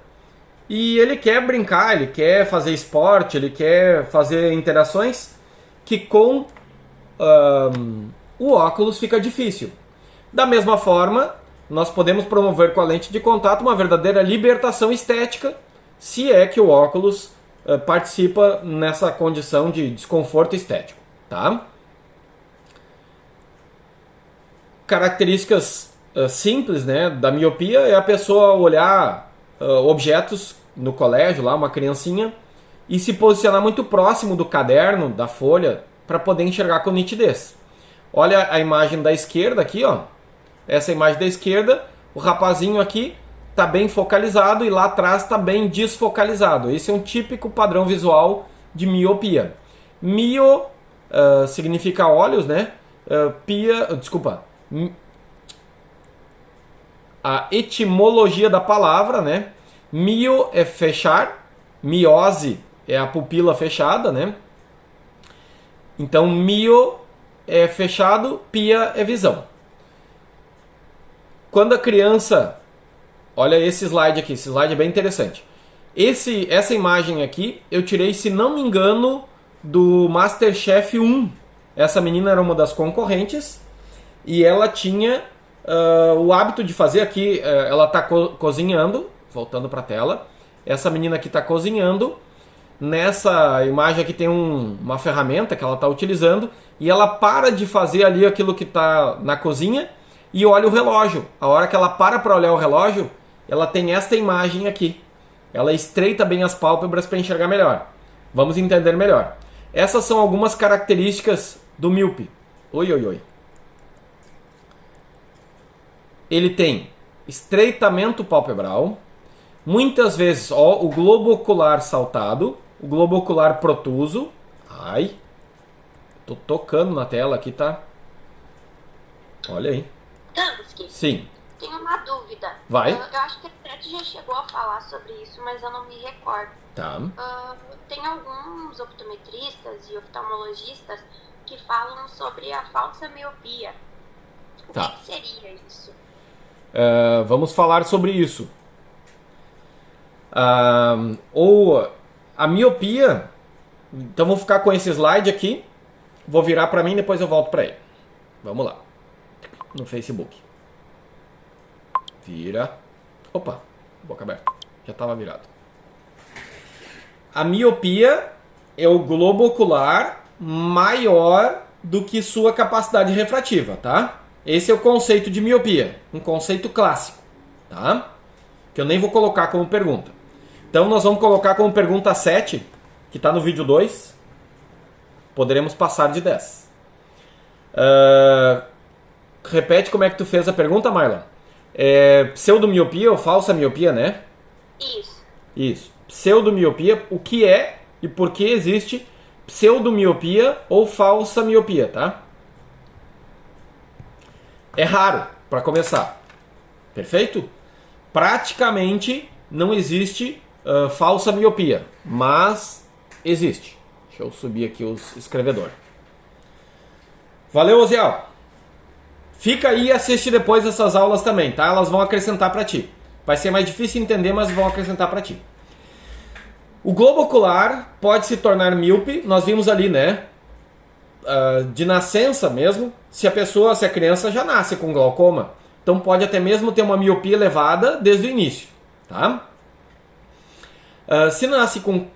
Speaker 1: e ele quer brincar, ele quer fazer esporte, ele quer fazer interações que com o óculos fica difícil. Da mesma forma, nós podemos promover com a lente de contato uma verdadeira libertação estética, se é que o óculos participa nessa condição de desconforto estético, tá? Características simples, né, da miopia é a pessoa olhar objetos no colégio, lá uma criancinha, e se posicionar muito próximo do caderno, da folha, para poder enxergar com nitidez. Olha a imagem da esquerda aqui, ó. Essa imagem da esquerda, o rapazinho aqui está bem focalizado e lá atrás está bem desfocalizado. Esse é um típico padrão visual de miopia. Mio significa olhos, né? A etimologia da palavra, né? Mio é fechar, miose é a pupila fechada, né? Então, mio é fechado, pia é visão. Quando a criança... Olha esse slide aqui, esse slide é bem interessante. Essa imagem aqui, eu tirei, se não me engano, do Masterchef 1. Essa menina era uma das concorrentes e ela tinha o hábito de fazer aqui, ela está cozinhando, voltando para a tela. Essa menina aqui está cozinhando nessa imagem aqui tem uma ferramenta que ela está utilizando e ela para de fazer ali aquilo que está na cozinha e olha o relógio. A hora que ela para olhar o relógio, ela tem esta imagem aqui. Ela estreita bem as pálpebras para enxergar melhor. Vamos entender melhor. Essas são algumas características do míope. Oi. Ele tem estreitamento palpebral, muitas vezes o globo ocular saltado, o globo ocular protuso. Ai, tô tocando na tela aqui, tá? Olha aí.
Speaker 3: Tamski,
Speaker 1: Sim.
Speaker 3: tenho uma dúvida.
Speaker 1: Vai.
Speaker 3: Eu acho que a Tete já chegou a falar sobre isso, mas eu não me recordo.
Speaker 1: Tá.
Speaker 3: Tem alguns optometristas e oftalmologistas que falam sobre a falsa miopia. O
Speaker 1: Tá.
Speaker 3: que seria isso?
Speaker 1: Vamos falar sobre isso. Ou a miopia. Então vou ficar com esse slide aqui. Vou virar para mim e depois eu volto para ele. Vamos lá. No Facebook. Vira. Opa, boca aberta. Já estava virado. A miopia é o globo ocular maior do que sua capacidade refrativa, tá? Esse é o conceito de miopia, um conceito clássico, tá? Que eu nem vou colocar como pergunta. Então nós vamos colocar como pergunta 7, que está no vídeo 2. Poderemos passar de 10. Repete como é que tu fez a pergunta, Marla. Pseudomiopia ou falsa miopia, né? Isso. Pseudomiopia, o que é e por que existe pseudomiopia ou falsa miopia, tá? É raro, para começar. Perfeito? Praticamente não existe falsa miopia, mas existe. Deixa eu subir aqui os escrevedor. Valeu, Oziel. Fica aí e assiste depois essas aulas também, tá? Elas vão acrescentar para ti. Vai ser mais difícil entender, mas vão acrescentar para ti. O globo ocular pode se tornar míope. Nós vimos ali, né? De nascença mesmo, se a criança já nasce com glaucoma. Então pode até mesmo ter uma miopia elevada desde o início, tá? Se nasce com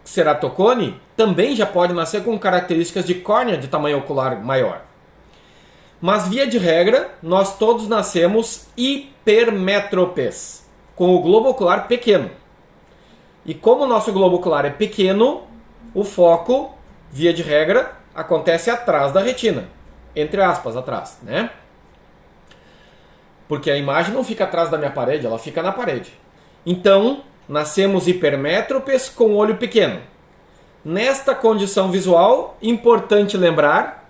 Speaker 1: ceratocone, também já pode nascer com características de córnea de tamanho ocular maior. Mas via de regra, nós todos nascemos hipermétropes, com o globo ocular pequeno. E como o nosso globo ocular é pequeno, o foco, via de regra, acontece atrás da retina. Entre aspas, atrás, né? Porque a imagem não fica atrás da minha parede, ela fica na parede. Então, nascemos hipermétropes com olho pequeno. Nesta condição visual, importante lembrar,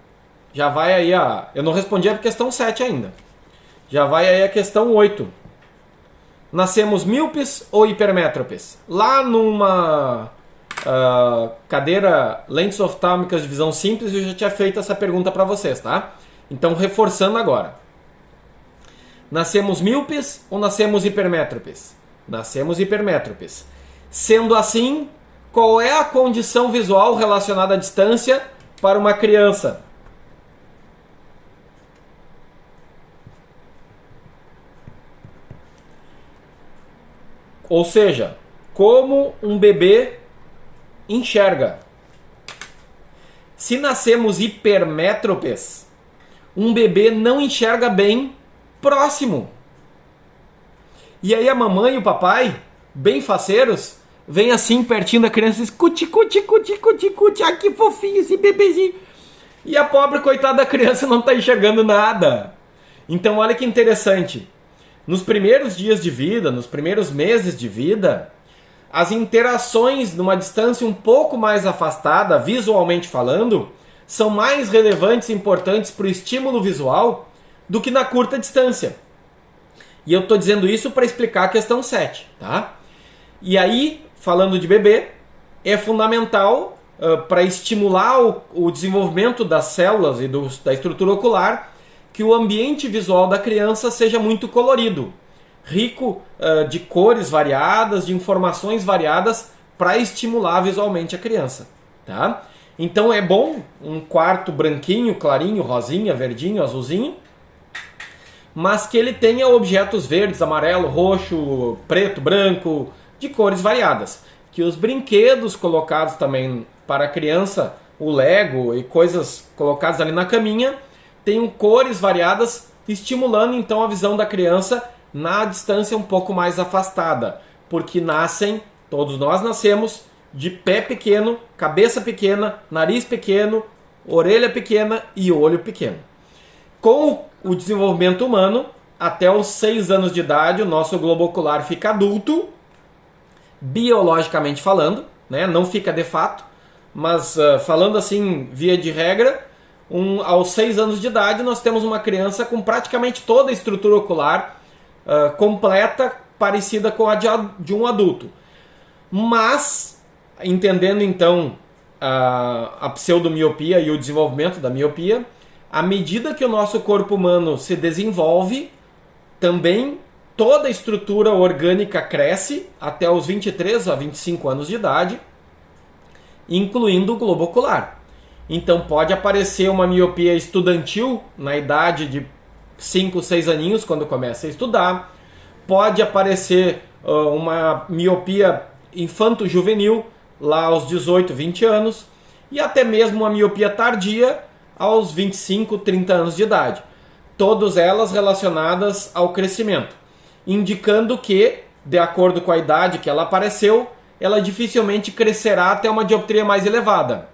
Speaker 1: já vai aí eu não respondi a questão 7 ainda. Já vai aí a questão 8. Nascemos míopes ou hipermétropes? Lá numa cadeira lentes oftálmicas de visão simples, eu já tinha feito essa pergunta para vocês, tá? Então, reforçando agora. Nascemos míopes ou nascemos hipermétropes? Nascemos hipermétropes. Sendo assim, qual é a condição visual relacionada à distância para uma criança? Ou seja, como um bebê enxerga. Se nascemos hipermétropes, um bebê não enxerga bem próximo. E aí a mamãe e o papai, bem faceiros, vem assim pertinho da criança e diz: cuti, cuti, cuti, cuti, cuti, ah, que fofinho esse bebezinho. E a pobre coitada da criança não está enxergando nada. Então olha que interessante. Nos primeiros dias de vida, nos primeiros meses de vida, as interações numa distância um pouco mais afastada, visualmente falando, são mais relevantes e importantes para o estímulo visual do que na curta distância. E eu estou dizendo isso para explicar a questão 7, tá? E aí, falando de bebê, é fundamental para estimular o desenvolvimento das células e da estrutura ocular que o ambiente visual da criança seja muito colorido, rico de cores variadas, de informações variadas para estimular visualmente a criança, tá? Então é bom um quarto branquinho, clarinho, rosinha, verdinho, azulzinho, mas que ele tenha objetos verdes, amarelo, roxo, preto, branco, de cores variadas. que os brinquedos colocados também para a criança, o Lego e coisas colocadas ali na caminha, tenham cores variadas, estimulando então a visão da criança na distância um pouco mais afastada, porque todos nós nascemos de pé pequeno, cabeça pequena, nariz pequeno, orelha pequena e olho pequeno. Com o desenvolvimento humano, até os 6 anos de idade, o nosso globo ocular fica adulto, biologicamente falando, né? Não fica de fato, mas falando assim, via de regra, aos 6 anos de idade nós temos uma criança com praticamente toda a estrutura ocular completa, parecida com a de um adulto. Mas, entendendo então a pseudomiopia e o desenvolvimento da miopia, à medida que o nosso corpo humano se desenvolve, também toda a estrutura orgânica cresce até os 23 a 25 anos de idade, incluindo o globo ocular. Então pode aparecer uma miopia estudantil na idade de 5, 6 aninhos, quando começa a estudar. Pode aparecer uma miopia infanto-juvenil, lá aos 18, 20 anos. E até mesmo uma miopia tardia, aos 25, 30 anos de idade. Todas elas relacionadas ao crescimento, indicando que, de acordo com a idade que ela apareceu, ela dificilmente crescerá até uma dioptria mais elevada.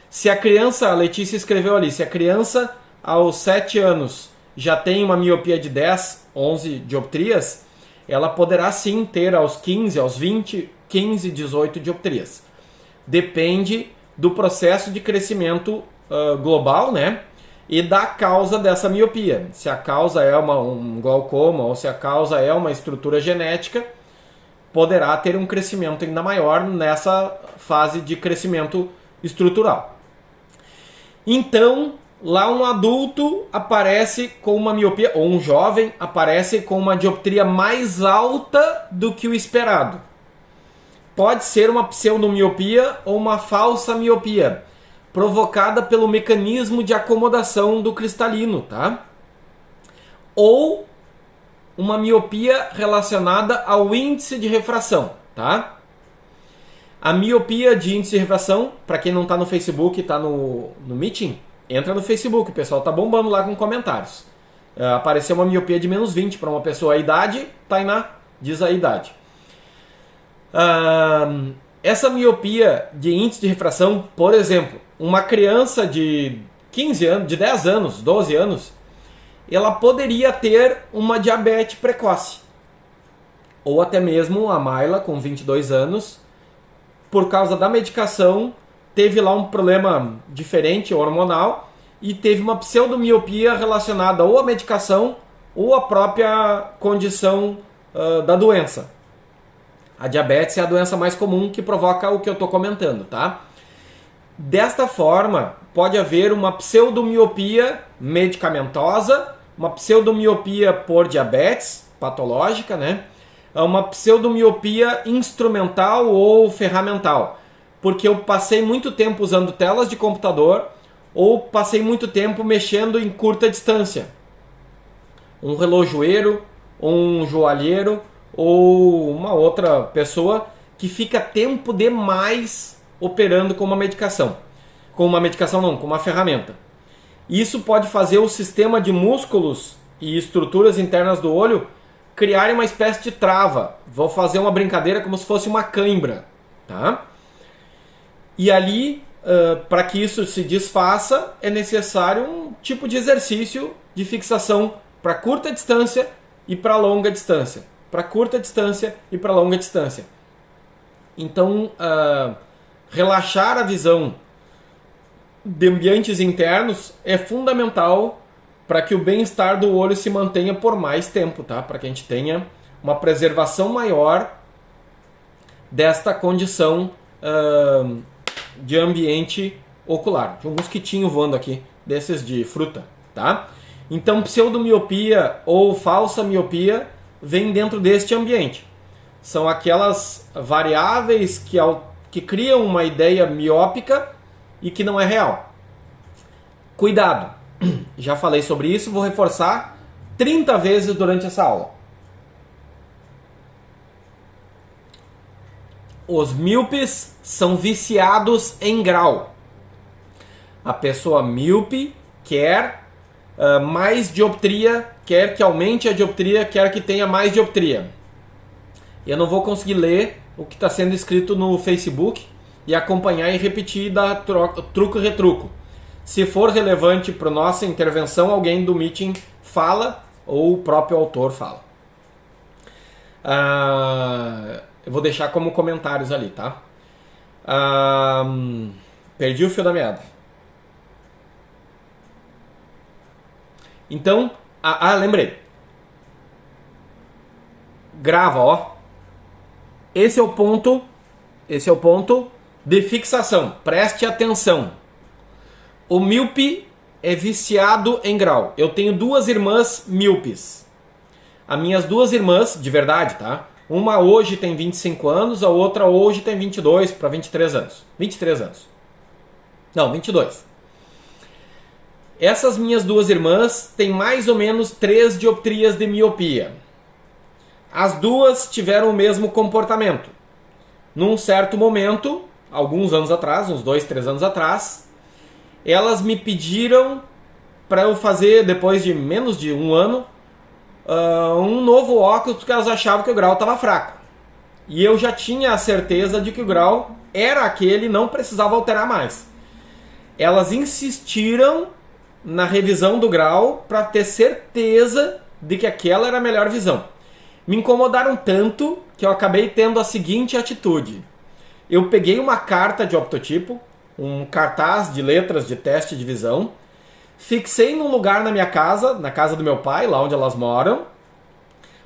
Speaker 1: Se a criança, a Letícia escreveu ali, se a criança aos 7 anos já tem uma miopia de 10, 11 dioptrias, ela poderá sim ter aos 15, aos 20, 15, 18 dioptrias. Depende do processo de crescimento global, né? E da causa dessa miopia. Se a causa é um glaucoma ou se a causa é uma estrutura genética, poderá ter um crescimento ainda maior nessa fase de crescimento estrutural. Então, lá um adulto aparece com uma miopia, ou um jovem aparece com uma dioptria mais alta do que o esperado. Pode ser uma pseudomiopia ou uma falsa miopia, provocada pelo mecanismo de acomodação do cristalino, tá? Ou uma miopia relacionada ao índice de refração, tá? A miopia de índice de refração, para quem não está no Facebook e está no Meeting, entra no Facebook, o pessoal tá bombando lá com comentários. Apareceu uma miopia de menos 20 para uma pessoa. A idade, Tainá, diz a idade. Essa miopia de índice de refração, por exemplo, uma criança de 15 anos, de 10 anos, 12 anos, ela poderia ter uma diabetes precoce. Ou até mesmo a Mayla, com 22 anos, por causa da medicação, teve lá um problema diferente, hormonal, e teve uma pseudomiopia relacionada ou à medicação ou à própria condição da doença. A diabetes é a doença mais comum que provoca o que eu estou comentando, tá? Desta forma, pode haver uma pseudomiopia medicamentosa, uma pseudomiopia por diabetes patológica, né? Uma pseudomiopia instrumental ou ferramental, porque eu passei muito tempo usando telas de computador ou passei muito tempo mexendo em curta distância. Um relojoeiro, um joalheiro ou uma outra pessoa que fica tempo demais operando com uma medicação. Com uma medicação não, com uma ferramenta. Isso pode fazer o sistema de músculos e estruturas internas do olho criarem uma espécie de trava. Vou fazer uma brincadeira como se fosse uma cãibra, tá? E ali, para que isso se desfaça, é necessário um tipo de exercício de fixação para curta distância e para longa distância. Para curta distância e para longa distância. Então, relaxar a visão de ambientes internos é fundamental para que o bem-estar do olho se mantenha por mais tempo, tá? Para que a gente tenha uma preservação maior desta condição de ambiente ocular. Tinha um mosquitinho voando aqui, desses de fruta, tá? Então, pseudomiopia ou falsa miopia vem dentro deste ambiente. São aquelas variáveis que criam uma ideia miópica e que não é real. Cuidado! Já falei sobre isso, vou reforçar 30 vezes durante essa aula. Os míopes são viciados em grau. A pessoa míope quer mais dioptria, quer que aumente a dioptria, quer que tenha mais dioptria. Eu não vou conseguir ler o que está sendo escrito no Facebook e acompanhar e repetir da truco e retruco. Se for relevante para nossa intervenção, alguém do meeting fala ou o próprio autor fala. Eu vou deixar como comentários ali, tá? Perdi o fio da meada. Então, lembrei. Grava, ó. Esse é o ponto de fixação. Preste atenção. O míope é viciado em grau. Eu tenho 2 irmãs míopes. As minhas 2 irmãs, de verdade, tá? Uma hoje tem 25 anos, a outra hoje tem 22 para 23 anos. 23 anos. Não, 22. Essas minhas 2 irmãs têm mais ou menos 3 dioptrias de miopia. As 2 tiveram o mesmo comportamento. Num certo momento, alguns anos atrás, uns 2, 3 anos atrás, elas me pediram para eu fazer, depois de menos de um ano, um novo óculos, porque elas achavam que o grau estava fraco. E eu já tinha a certeza de que o grau era aquele e não precisava alterar mais. Elas insistiram na revisão do grau para ter certeza de que aquela era a melhor visão. Me incomodaram tanto que eu acabei tendo a seguinte atitude. Eu peguei uma carta de optotipo, um cartaz de letras de teste de visão, fixei num lugar na minha casa, na casa do meu pai, lá onde elas moram,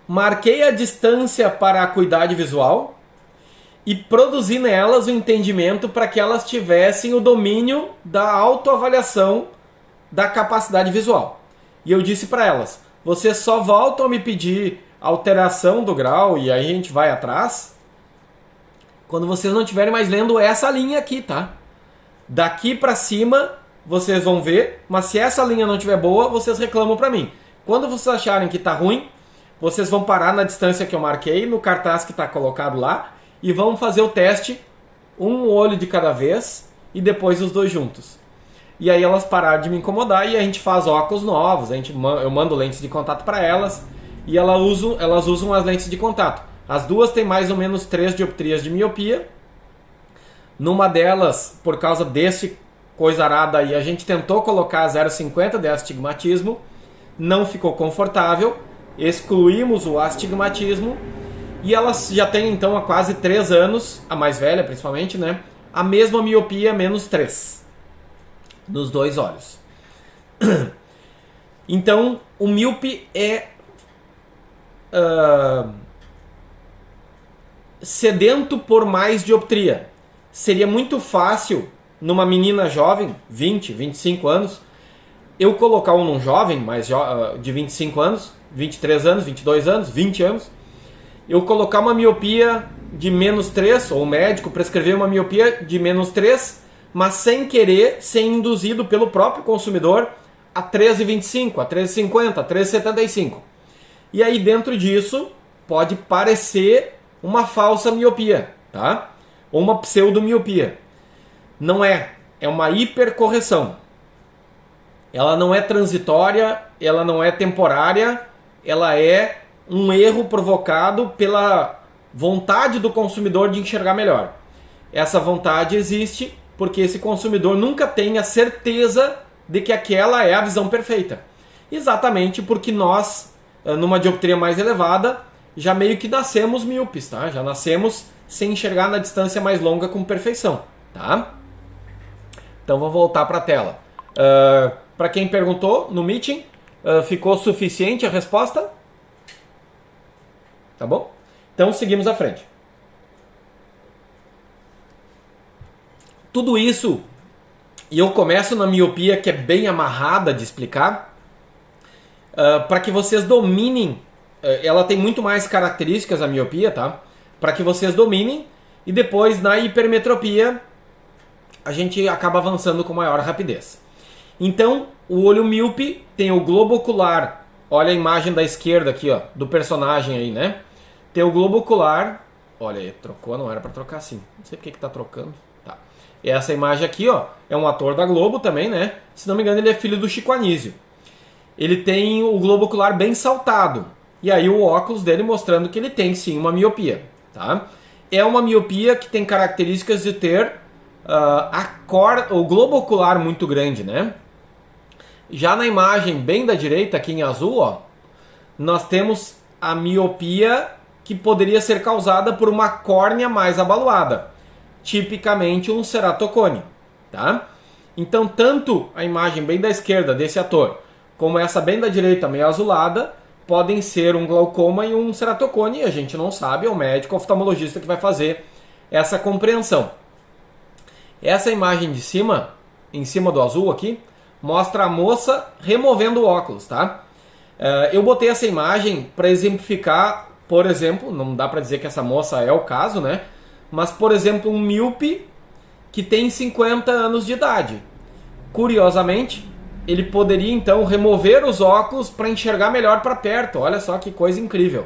Speaker 1: marquei a distância para a acuidade visual e produzi nelas o entendimento para que elas tivessem o domínio da autoavaliação da capacidade visual. E eu disse para elas, vocês só voltam a me pedir alteração do grau e aí a gente vai atrás quando vocês não estiverem mais lendo essa linha aqui, tá? Daqui para cima vocês vão ver, mas se essa linha não estiver boa, vocês reclamam para mim. Quando vocês acharem que tá ruim, vocês vão parar na distância que eu marquei, no cartaz que está colocado lá, e vão fazer o teste, um olho de cada vez, e depois os 2 juntos. E aí elas pararam de me incomodar e a gente faz óculos novos, eu mando lentes de contato para elas, e elas usam as lentes de contato. As 2 têm mais ou menos 3 dioptrias de miopia. Numa delas, por causa desse coisa arada aí, a gente tentou colocar 0,50 de astigmatismo, não ficou confortável, excluímos o astigmatismo e elas já têm então há quase 3 anos, a mais velha principalmente, né? A mesma miopia menos 3 nos 2 olhos. Então, o míope é sedento por mais dioptria. Seria muito fácil numa menina jovem, 20, 25 anos, eu colocar num jovem de 25 anos, 23 anos, 22 anos, 20 anos, eu colocar uma miopia de menos 3, ou o médico prescrever uma miopia de menos 3, mas sem querer ser induzido pelo próprio consumidor a 13,25, a 13,50, a 13,75. E aí dentro disso pode parecer uma falsa miopia, tá? Ou uma pseudomiopia. Não é, é uma hipercorreção. Ela não é transitória, ela não é temporária, ela é um erro provocado pela vontade do consumidor de enxergar melhor. Essa vontade existe porque esse consumidor nunca tem a certeza de que aquela é a visão perfeita. Exatamente porque nós, numa dioptria mais elevada, já meio que nascemos míopes, tá? Já nascemos sem enxergar na distância mais longa com perfeição, tá? Então vou voltar para a tela. Para quem perguntou no meeting, ficou suficiente a resposta? Tá bom? Então seguimos à frente. Tudo isso, e eu começo na miopia que é bem amarrada de explicar, para que vocês dominem, ela tem muito mais características a miopia, tá? Para que vocês dominem, e depois na hipermetropia a gente acaba avançando com maior rapidez. Então, o olho míope tem o globo ocular, olha a imagem da esquerda aqui, ó, do personagem aí, né? Tem o globo ocular Olha aí, trocou, não era para trocar assim. Não sei porque que tá trocando. Tá. E essa imagem aqui, ó, é um ator da Globo também, né? Se não me engano, ele é filho do Chico Anísio. Ele tem o globo ocular bem saltado. E aí o óculos dele mostrando que ele tem sim uma miopia, tá? É uma miopia que tem características de ter o globo ocular muito grande, né? Já na imagem bem da direita, aqui em azul, ó, nós temos a miopia que poderia ser causada por uma córnea mais abalada, tipicamente um ceratocone, tá? Então, tanto a imagem bem da esquerda desse ator, como essa bem da direita, meio azulada, podem ser um glaucoma e um ceratocone, e a gente não sabe, é o médico oftalmologista que vai fazer essa compreensão. Essa imagem de cima, em cima do azul aqui, mostra a moça removendo o óculos, tá? Eu botei essa imagem para exemplificar, por exemplo, não dá para dizer que essa moça é o caso, né? Mas, por exemplo, um míope que tem 50 anos de idade. Curiosamente, ele poderia então remover os óculos para enxergar melhor para perto. Olha só que coisa incrível.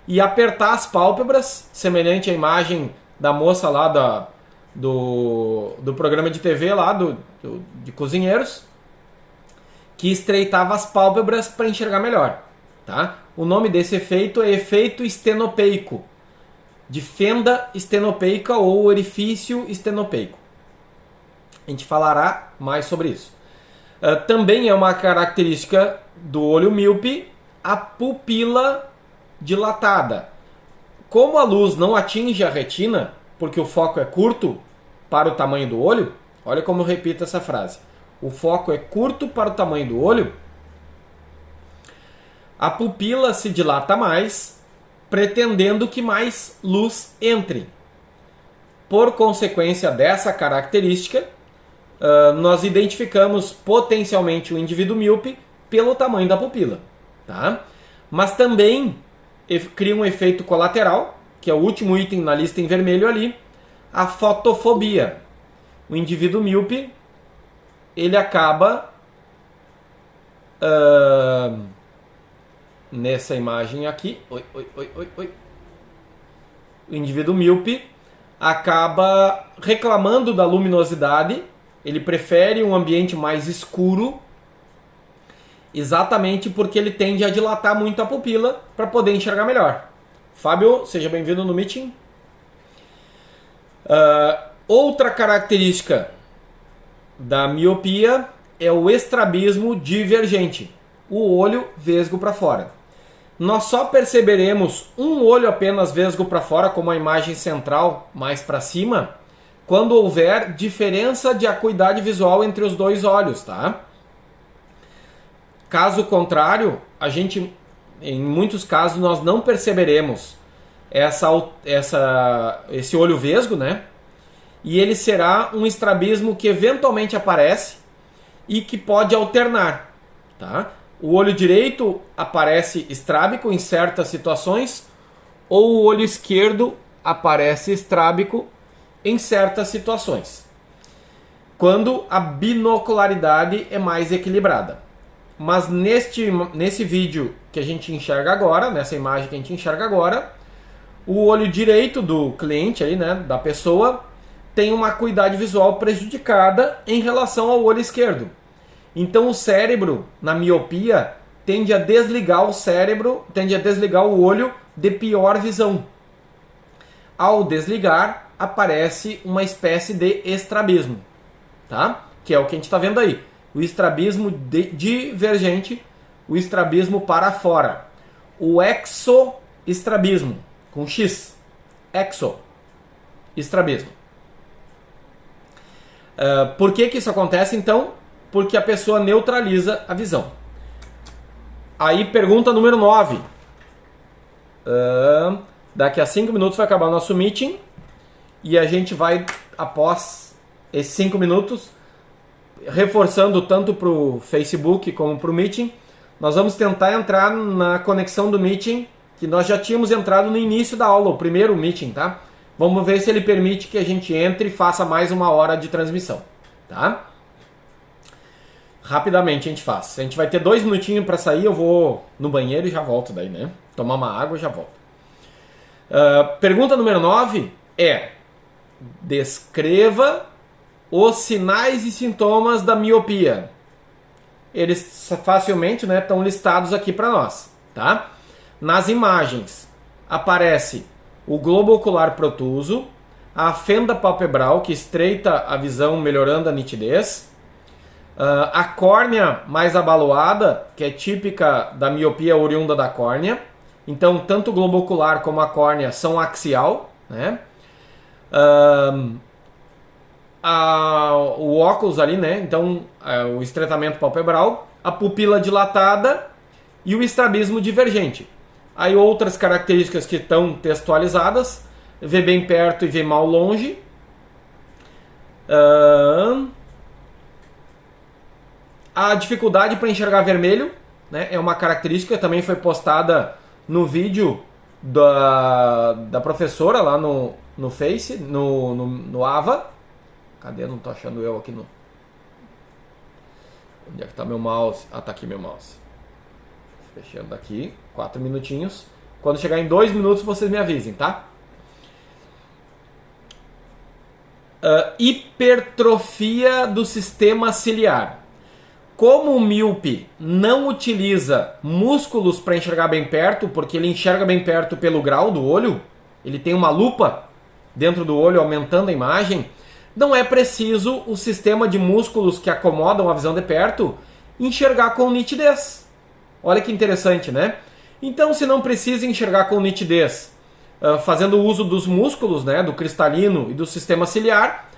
Speaker 1: E apertar as pálpebras, semelhante à imagem da moça lá do programa de TV lá de cozinheiros, que estreitava as pálpebras para enxergar melhor, tá? O nome desse efeito é efeito estenopeico, de fenda estenopeica ou orifício estenopeico. A gente falará mais sobre isso. Também é uma característica do olho míope a pupila dilatada. Como a luz não atinge a retina, porque o foco é curto para o tamanho do olho, olha como eu repito essa frase. O foco é curto para o tamanho do olho, a pupila se dilata mais, pretendendo que mais luz entre. Por consequência dessa característica, nós identificamos potencialmente o indivíduo míope pelo tamanho da pupila, tá? Mas também cria um efeito colateral, que é o último item na lista em vermelho ali, a fotofobia. O indivíduo míope, ele acaba nessa imagem aqui, o indivíduo míope acaba reclamando da luminosidade. Ele prefere um ambiente mais escuro, exatamente porque ele tende a dilatar muito a pupila para poder enxergar melhor. Fábio, seja bem-vindo no meeting. Outra característica da miopia é o estrabismo divergente, o olho vesgo para fora. Nós só perceberemos um olho apenas vesgo para fora, como a imagem central mais para cima, quando houver diferença de acuidade visual entre os dois olhos, tá? Caso contrário, em muitos casos, nós não perceberemos esse olho vesgo, né? E ele será um estrabismo que eventualmente aparece e que pode alternar, tá? O olho direito aparece estrábico em certas situações, ou o olho esquerdo aparece estrábico em certas situações, quando a binocularidade é mais equilibrada. Mas nesse vídeo que a gente enxerga agora, nessa imagem que a gente enxerga agora, o olho direito do cliente, aí, né, da pessoa, tem uma acuidade visual prejudicada em relação ao olho esquerdo. Então o cérebro, na miopia, tende a desligar o olho de pior visão. Ao desligar, aparece uma espécie de estrabismo, tá? Que é o que a gente está vendo aí. O estrabismo divergente, o estrabismo para fora. O exoestrabismo, com X. Exoestrabismo. Por que isso acontece, então? Porque a pessoa neutraliza a visão. Aí, pergunta número 9. Daqui a 5 minutos vai acabar o nosso meeting. E a gente vai, após esses 5 minutos, reforçando tanto para o Facebook como para o meeting, nós vamos tentar entrar na conexão do meeting, que nós já tínhamos entrado no início da aula, o primeiro meeting, tá? Vamos ver se ele permite que a gente entre e faça mais 1 hora de transmissão, tá? Rapidamente a gente faz. A gente vai ter 2 minutinhos para sair, eu vou no banheiro e já volto daí, né? Tomar uma água e já volto. Pergunta número 9 é: descreva os sinais e sintomas da miopia. Eles facilmente, né, estão listados aqui para nós, tá? Nas imagens aparece o globo ocular protuso, a fenda palpebral que estreita a visão, melhorando a nitidez, a córnea mais abaloada, que é típica da miopia oriunda da córnea. Então, tanto o globo ocular como a córnea são axial, né? O óculos ali, né? Então, o estreitamento palpebral, a pupila dilatada e o estrabismo divergente. Aí outras características que estão textualizadas: vê bem perto e vê mal longe. A dificuldade para enxergar vermelho, né? É uma característica, também foi postada no vídeo da professora lá no Face, no Ava. Cadê? Não tô achando eu aqui no... Onde é que tá meu mouse? Ah, tá aqui meu mouse. Fechando aqui, 4 minutinhos. Quando chegar em 2 minutos vocês me avisem, tá? Hipertrofia do sistema ciliar. Como o míope não utiliza músculos para enxergar bem perto, porque ele enxerga bem perto pelo grau do olho, ele tem uma lupa dentro do olho aumentando a imagem, não é preciso o sistema de músculos que acomodam a visão de perto enxergar com nitidez. Olha que interessante, né? Então, se não precisa enxergar com nitidez, fazendo uso dos músculos, né, do cristalino e do sistema ciliar,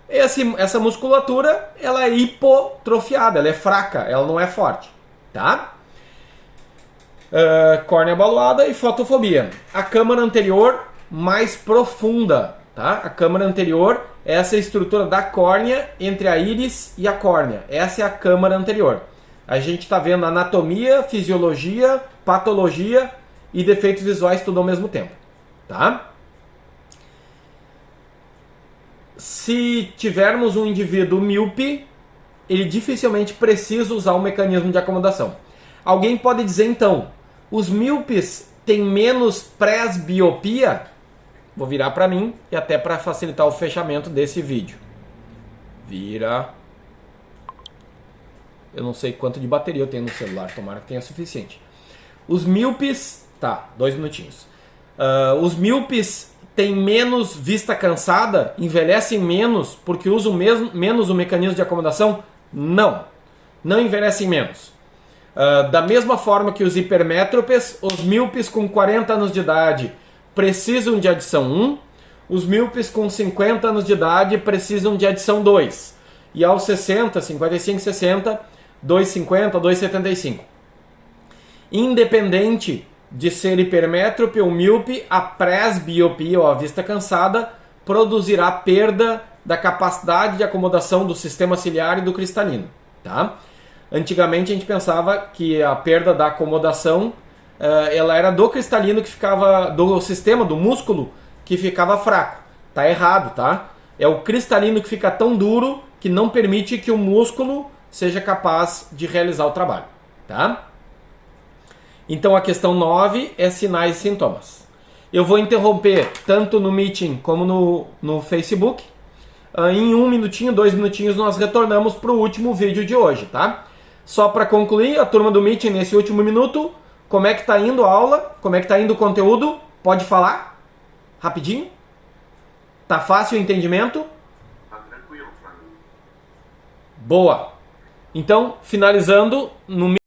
Speaker 1: essa musculatura ela é hipotrofiada, ela é fraca, ela não é forte, tá? Córnea abaloada e fotofobia. A câmara anterior mais profunda, tá? A câmara anterior é essa estrutura da córnea entre a íris e a córnea. Essa é a câmara anterior. A gente está vendo anatomia, fisiologia, patologia e defeitos visuais tudo ao mesmo tempo, tá? Se tivermos um indivíduo míope, ele dificilmente precisa usar um mecanismo de acomodação. Alguém pode dizer então, os míopes têm menos presbiopia? Vou virar para mim e até para facilitar o fechamento desse vídeo. Vira. Eu não sei quanto de bateria eu tenho no celular, tomara que tenha suficiente. Os míopes... Tá, 2 minutinhos. Os míopes têm menos vista cansada, envelhecem menos porque usam menos o mecanismo de acomodação? Não, não envelhecem menos. Da mesma forma que os hipermétropes, os míopes com 40 anos de idade precisam de adição 1, os míopes com 50 anos de idade precisam de adição 2. E aos 60, 55, 60, 2,50, 2,75. Independente de ser hipermétrope ou míope, a presbiopia ou a vista cansada produzirá perda da capacidade de acomodação do sistema ciliar e do cristalino, tá? Antigamente a gente pensava que a perda da acomodação ela era do cristalino que ficava, do sistema, do músculo que ficava fraco. Tá errado, tá? É o cristalino que fica tão duro que não permite que o músculo seja capaz de realizar o trabalho, tá? Então a questão 9 é sinais e sintomas. Eu vou interromper tanto no Meeting como no Facebook. Em 1 minutinho, 2 minutinhos nós retornamos para o último vídeo de hoje, tá? Só para concluir, a turma do Meeting nesse último minuto, como é que tá indo a aula? Como é que tá indo o conteúdo? Pode falar? Rapidinho? Tá fácil o entendimento?
Speaker 2: Tá tranquilo pra mim.
Speaker 1: Boa! Então, finalizando, no